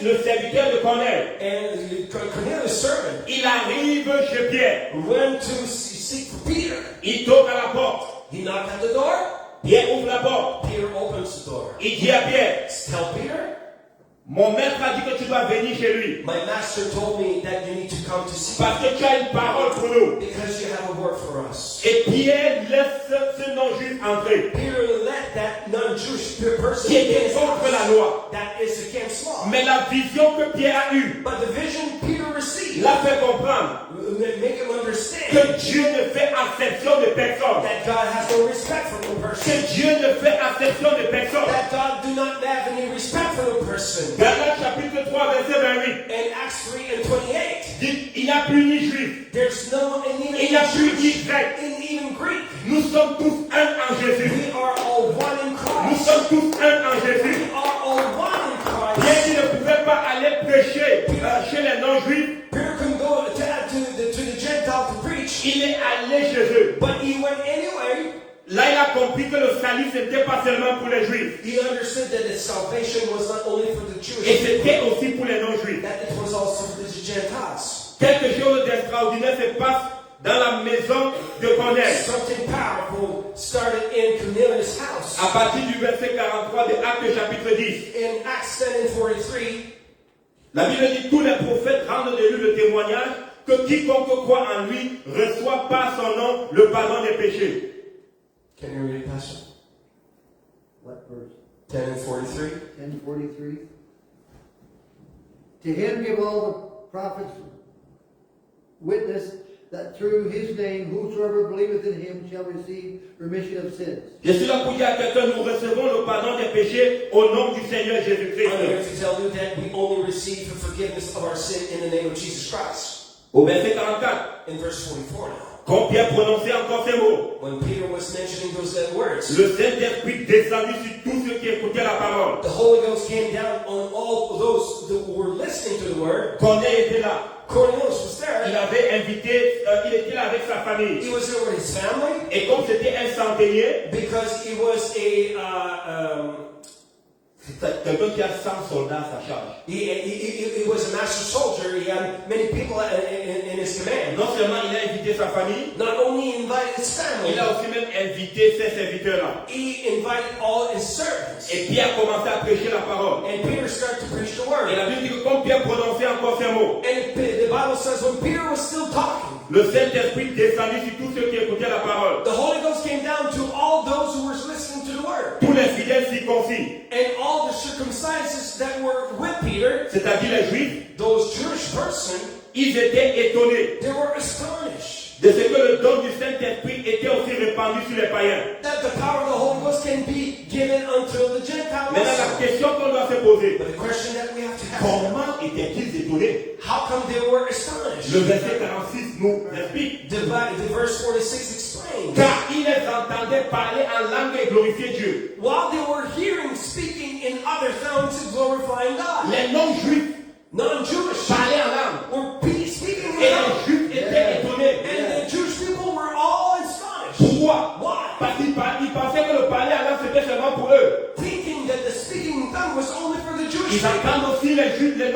le serviteur de Corneille, and Cornelius' servant il arrive chez Pierre. went to seek for Peter. Il toque à la porte. He knocked at the door. Pierre ouvre la porte. Peter opens the door. Il dit à Pierre, Tell Peter, mon maître a dit que tu dois venir chez lui. my master told me that you need to come to see Parce que tu as une parole pour nous. because you have a word for us. Et Pierre laisse ce non-juif entrer. Peter let that non-Jewish person Qui était contre la loi. that is against law. Mais la vision que Pierre a eue But the vision Peter received l'a fait comprendre make him understand que Dieu ne fait acception de personne. that God has no respect for no person. Que Dieu ne fait acception de personne. That God do not have any respect for no person. Galates chapitre 3, verset 28. In Acts 3 and 28, Dit, il n'y a plus ni juif, there's no and even il n'y a plus ni Jews, grec. and even Greek. Nous sommes tous un en Jésus. We are all one in Nous Christ. sommes tous un en Jésus. We are all one in Bien Christ. qu'il ne pouvait pas aller prêcher chez les non-juifs, Peter couldn't go to the Gentile to preach, il est allé chez eux. but he went anyway. Là, il a compris que le salut, ce n'était pas seulement pour les juifs. He understood that his salvation was not only for the Jewish Et people, c'était aussi pour les non-juifs. that it was also for the Gentiles. Quelque chose d'extraordinaire se passe dans la maison de Corneille. Something powerful started in Cornelius' house. À partir du verset 43 de Actes chapitre 10. In Acts 10 and 43, La Bible dit tous les prophètes rendent de lui le témoignage que quiconque croit en lui reçoit par son nom le pardon des péchés. can you read it, Pastor? What verse? 10 and 43. 10:43. To him give all the prophets witness that through his name whosoever believeth in him shall receive remission of sins. Je suis là pour dire à quelqu'un, nous recevons le pardon des péchés au nom du Seigneur Jésus-Christ. I'm here to tell you that we only receive the forgiveness of our sin in the name of Jesus Christ. Au verset 44, In verse 44 now, quand Pierre prononçait encore ces mots, when Peter was mentioning those words, le Saint-Esprit descendit sur tous ceux qui écoutaient la parole. the Holy Ghost came down on all those who were listening to the word. Corneille était là. Cornelius was Il there. avait invité, il était là avec sa famille. He was there with his family Et comme c'était un centenier, because he was a c'est quelqu'un qui a 100 soldats à sa charge. he was a master soldier. He had many people in his command. Non seulement il a invité sa famille, Not only invited his family, il a aussi même invité ses serviteurs-là. he invited all his servants. Et Pierre a commencé à prêcher la parole. And Peter started to preach the Et word. la Bible dit que comme Pierre prononçait encore ces mots, And the Bible says when Peter was still talking, le Saint-Esprit descendit sur tous ceux qui écoutaient la parole. the Holy Ghost came down to all those who were listening to the word. Tous les fidèles circoncis, And all the circumcises that were with Peter, c'est-à-dire les Juifs, those Jewish persons, ils étaient étonnés. they were astonished. de ce que le don du Saint-Esprit était aussi répandu sur les païens. that the power of the Holy Ghost can be given unto the Gentiles Maintenant, la also. question qu'on doit se poser, But the question that we have to ask, comment étaient-ils étonnés? how come they were astonished? Le verset 46 nous explique. The verse 46 explains. Car ils les entendaient parler en langue et glorifier Dieu. While they were hearing, speaking in other tongues and glorifying God, Les non-juifs non-Jewish parlaient en langue. were speaking in Et les tongues. juifs étaient étonnés. And the Jewish people were all astonished. Pourquoi? Why? Parce qu'ils pensaient que le parler en langue c'était seulement pour eux. Thinking that the speaking in tongue was only for the Jewish Ils people. entendent aussi les juifs, les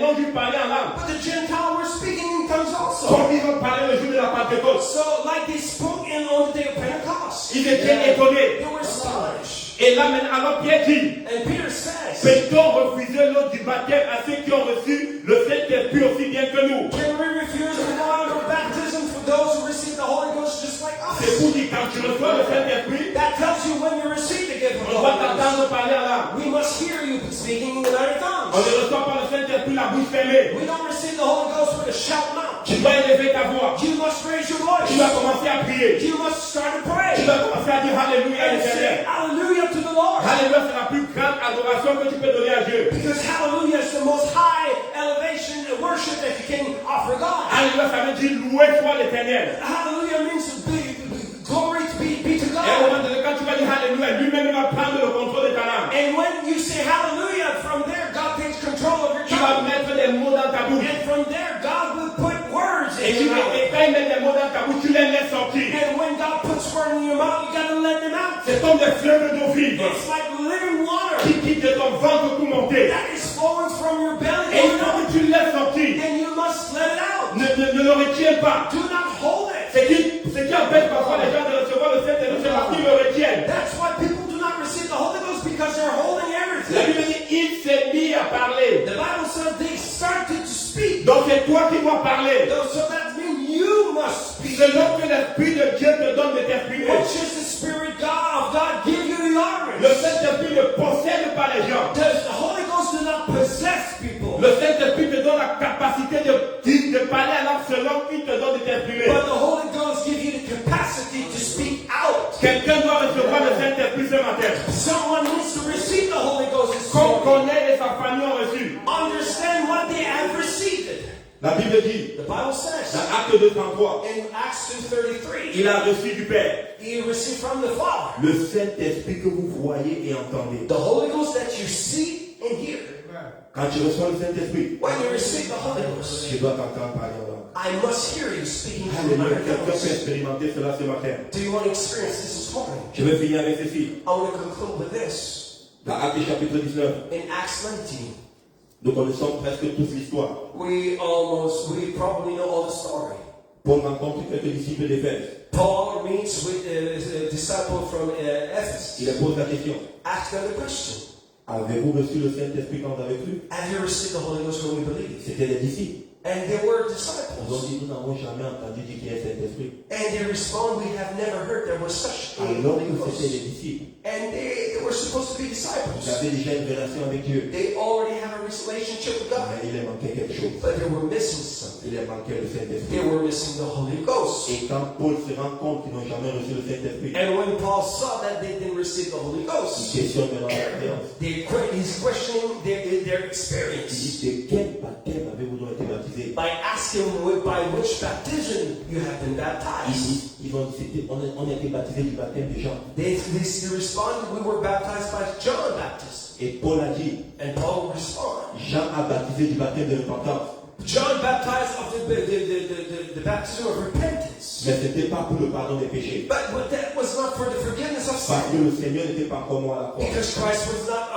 non-juifs parler en langue. But the Gentiles were speaking in tongues also. Comme ils ont parlé le jour de la Pentecôte. So, like they spoke in on the day of Pentecost, Ils étaient étonnés. they were astonished. Et là maintenant, alors Pierre dit, And Peter says, peut-on refuser l'eau du baptême à ceux qui ont reçu le Saint-Esprit aussi bien que nous? can we refuse the water of baptism for those who receive the Holy Ghost just like C'est us? pour dire quand tu reçois le Saint-Esprit, That tells you when you receive the gift of on the va Holy Ghost. t'entendre parler en langue. We must hear you speaking in other On tongues. ne reçoit pas le Saint-Esprit la bouche fermée. We don't receive the Holy Ghost with a shout mouth. Tu dois élever ta voix. You must raise your Tu voice. dois commencer à prier. You must start to Tu pray. dois commencer à dire Alléluia à And say l'Éternel. hallelujah to the Lord. Alléluia, c'est la plus grande adoration que tu peux donner à Dieu. Because hallelujah is the most high elevation and worship that you can offer God. Alléluia, ça veut dire louer soit l'Éternel. Hallelujah means glory to be to Et au moment God. donné, quand tu vas dire Alléluia, lui-même il va prendre le contrôle de ta langue. And when you say hallelujah, from there God takes control of your Tu vas tongue. mettre des mots dans ta bouche. And from there God will put words Et in your mouth. quand il met des mots dans ta bouche, tu les laisses sortir. And when God puts words in your mouth, you gotta let them out. C'est comme des fleuves d'eau vive It's like living water qui quittent de ton ventre pour monter. that is flowing from your belly. Et il faut que tu le laisses sortir. And you must let it out. Ne le retiens pas. Do not hold it. Ce qui empêche parfois les gens de recevoir le Saint-Esprit, c'est parce qu'ils le retiennent. That's why people do not receive the Holy Ghost, because they're holding La everything. Bible dit, il s'est mis à parler. The Bible says they started to speak. Donc c'est toi qui dois parler. So that means you must speak. Selon que l'Esprit de Dieu te donne de t'exprimer. Which is the Spirit of God give you the Le utterance. Saint-Esprit ne possède pas les gens. Does the Holy Ghost do not possess people? Le Saint-Esprit te donne la capacité de parler à l'âme selon qu'il te donne de t'exprimer. But the Holy Ghost give you the capacity to speak out. Quelqu'un doit recevoir le Saint-Esprit ce matin. Someone needs to receive the Holy Ghost this Qu'on morning. connaît et sa famille ont reçu. Understand what they have received. La Bible dit, The Bible says dans Acte 2:33, in Acts 2:33, il a reçu du Père he received from the Father le Saint-Esprit que vous voyez et entendez. the Holy Ghost that you see and hear. Quand tu reçois le Saint-Esprit, When you receive the Holy Ghost, tu dois t'entendre parler en langue. I must hear you speaking from Alléluia. other Quelqu'un peut tongues. expérimenter cela ce matin. Do you want to experience this morning? Je vais finir avec ceci. I want to conclude with this. Dans Actes chapitre 19, In Acts 19, nous connaissons presque tous l'histoire. we probably know all the story. Paul rencontre quelques disciples d'Éphèse. Paul meets with a disciple from Ephesus. Il leur pose la question. Ask them the question. Avez-vous reçu le Saint-Esprit quand vous avez cru? Have you received the Holy Ghost when we believe? C'était les disciples. And they were Ils ont disciples. dit, nous n'avons jamais entendu dire qu'il y a un Saint-Esprit. And they respond, we have never heard there was such a Alors Holy que c'était Ghost. les disciples. And they were supposed to be Ils disciples. avaient déjà une relation avec Dieu. They already have a relationship with God. Mais il leur manquait quelque chose. But they were missing something. Il leur manquait le They Saint-Esprit. were missing the Holy Ghost. Et quand Paul se rend compte qu'ils n'ont jamais reçu le Saint-Esprit, And when Paul saw that they didn't receive the Holy il Ghost, questionne maintenant leur croyance. he's questioning their Il experience dit, de quel baptême avez-vous donc été baptisé? by asking by which baptism you have been baptized. Ils ont dit, on a été baptisé du baptême de Jean. They responded, we were baptized by John Baptist. Et Paul a dit, And Paul responded, Jean a baptisé du baptême de repentance. John baptized of the baptism of repentance. Mais ce n'était pas pour le pardon des péchés. But that was not for the forgiveness of Parce que sin. le Seigneur n'était pas comme moi à la croix. Because Christ was not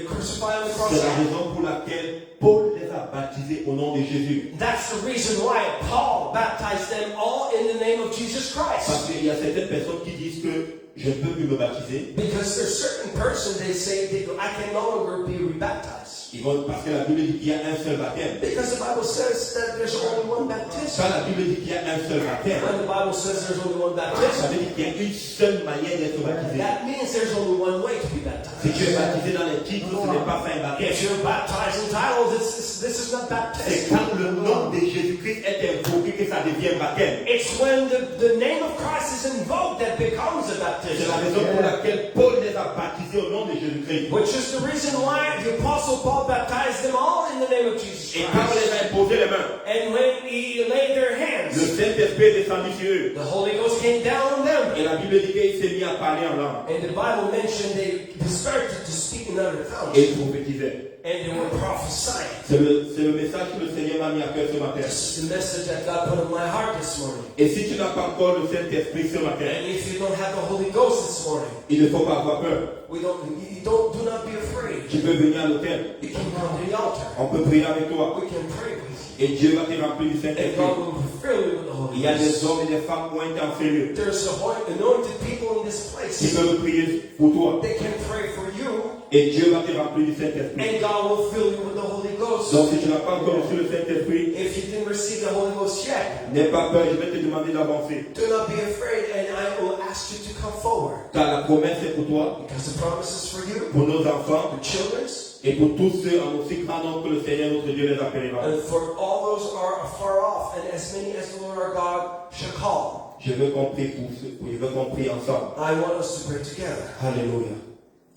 crucified on the cross. C'est la raison pour laquelle Paul les a baptisés au nom de Jésus. That's the reason why Paul baptized them all in the name of Jesus Parce Christ. qu'il y a certaines personnes qui disent que je ne peux plus me baptiser. Because there's certain persons, they say, I can no longer be rebaptized. Parce que la Bible dit qu'il y a un seul baptême. Because the Bible says that there's only one baptism. Quand la Bible dit qu'il y a un seul baptême, When the Bible says there's only one ça baptism, veut dire qu'il y a une seule manière d'être baptisé. that means there's only one way to be Si baptized. tu es baptisé dans les titres, ce n'est pas ça un baptême. If you're baptized in titles, this is not C'est baptism. quand le nom de Jésus-Christ est invoqué que ça devient devient baptême. It's when the name of Christ is invoked that becomes a C'est baptism. la raison pour laquelle Paul les a baptisés au nom de Jésus-Christ. Which is the reason why the Apostle Paul baptized them all in the name of Jesus Et quand on les Christ. a imposé les mains, And when he laid their le hands, Saint-Esprit est descendu sur eux. the Holy Ghost came down on them. Et la Bible dit qu'il s'est mis à parler en langue. And the Bible mentioned they started to speak in other tongues. Et ils prophétisaient. And they were prophesying. C'est le message que le Seigneur m'a mis à cœur ce matin. This is the message that God put in my heart this morning. Et si tu n'as pas encore le Saint-Esprit ce matin, And if you don't have the Holy Ghost this morning, il ne faut pas avoir peur. do not be afraid. Tu peux venir à l'autel. You can come to the altar. On peut prier avec toi. We can pray with you. Et Dieu va te remplir du And Saint-Esprit. God will fill you with the Holy Il y a des Ghost. hommes et des femmes qui ont été en ce lieu. There's anointed people in this Qui place. peuvent prier pour toi. They can pray for you. Et Dieu va te remplir du Saint-Esprit. And God will fill you with the Holy Ghost. Donc si tu n'as pas encore reçu le Saint-Esprit, If you didn't receive the Holy Ghost yet, n'aie pas peur, je vais te demander d'avancer. do not be afraid, and I will ask you to come forward. Car la promesse est pour toi, Because the promise is for you, pour nos enfants, the children's, et pour tous ceux en aussi grand nombre que le Seigneur notre Dieu les appellera. and for all those who are afar off, and as many as the Lord our God shall call. Je veux qu'on prie pour ceux, je veux qu'on prie ensemble. I want us to pray together. Alléluia.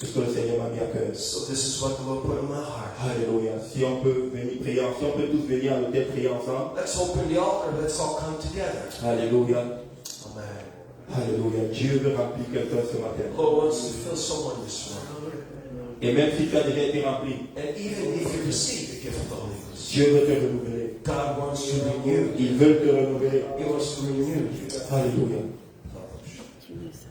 C'est ce que le Seigneur m'a mis à cœur. So this is what the Lord put in my heart. Alléluia. Si on peut venir prier ensemble, on peut tous venir à l'autel prier ensemble. Let's open the altar. Let's all come together. Alléluia. Amen. Alléluia. Dieu veut remplir quelqu'un ce matin. The Lord wants to fill someone this morning. Et même si tu as déjà été rempli, And even if you receive the gift of the Holy Ghost, Dieu veut te renouveler. God wants to renew. Il veut te renouveler. He wants to renew you. Alléluia.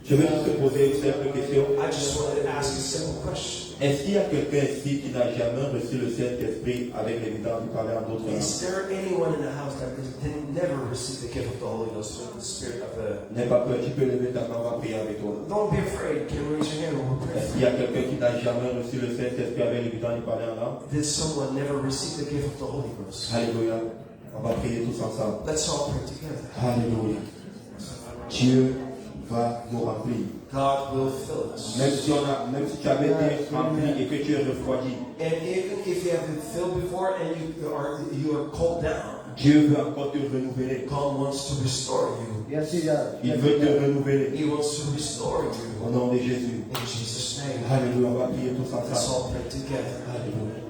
Je vais juste te poser une simple question. I just wanted to ask a simple question. Est-ce qu'il y a quelqu'un ici qui n'a jamais reçu le Saint-Esprit avec l'évidence de parler en d'autres langues? Is there anyone in the house that never received the gift of the Holy Ghost with the Spirit of the... N'aie pas peur, tu peux lever ta main, on va prier avec toi. Don't be afraid. You can raise your hand and we'll pray. Est-ce qu'il y a quelqu'un qui n'a jamais reçu le Saint-Esprit avec l'évidence de parler en langue? Did someone never receive the gift of the Holy Ghost? Alléluia. On va prier tous ensemble. Let's all pray together. Alléluia. Dieu va nous remplir. God will fill us. Même si tu avais été rempli et que tu es refroidi, And even if you have been filled before and you are cold down, Dieu veut encore te renouveler. God wants to restore you. Yes, he does. Il veut te renouveler. He wants to restore Au you. nom de Jésus. In Jesus' name. Alléluia. On va prier tous Let's ensemble. all pray together. Alléluia.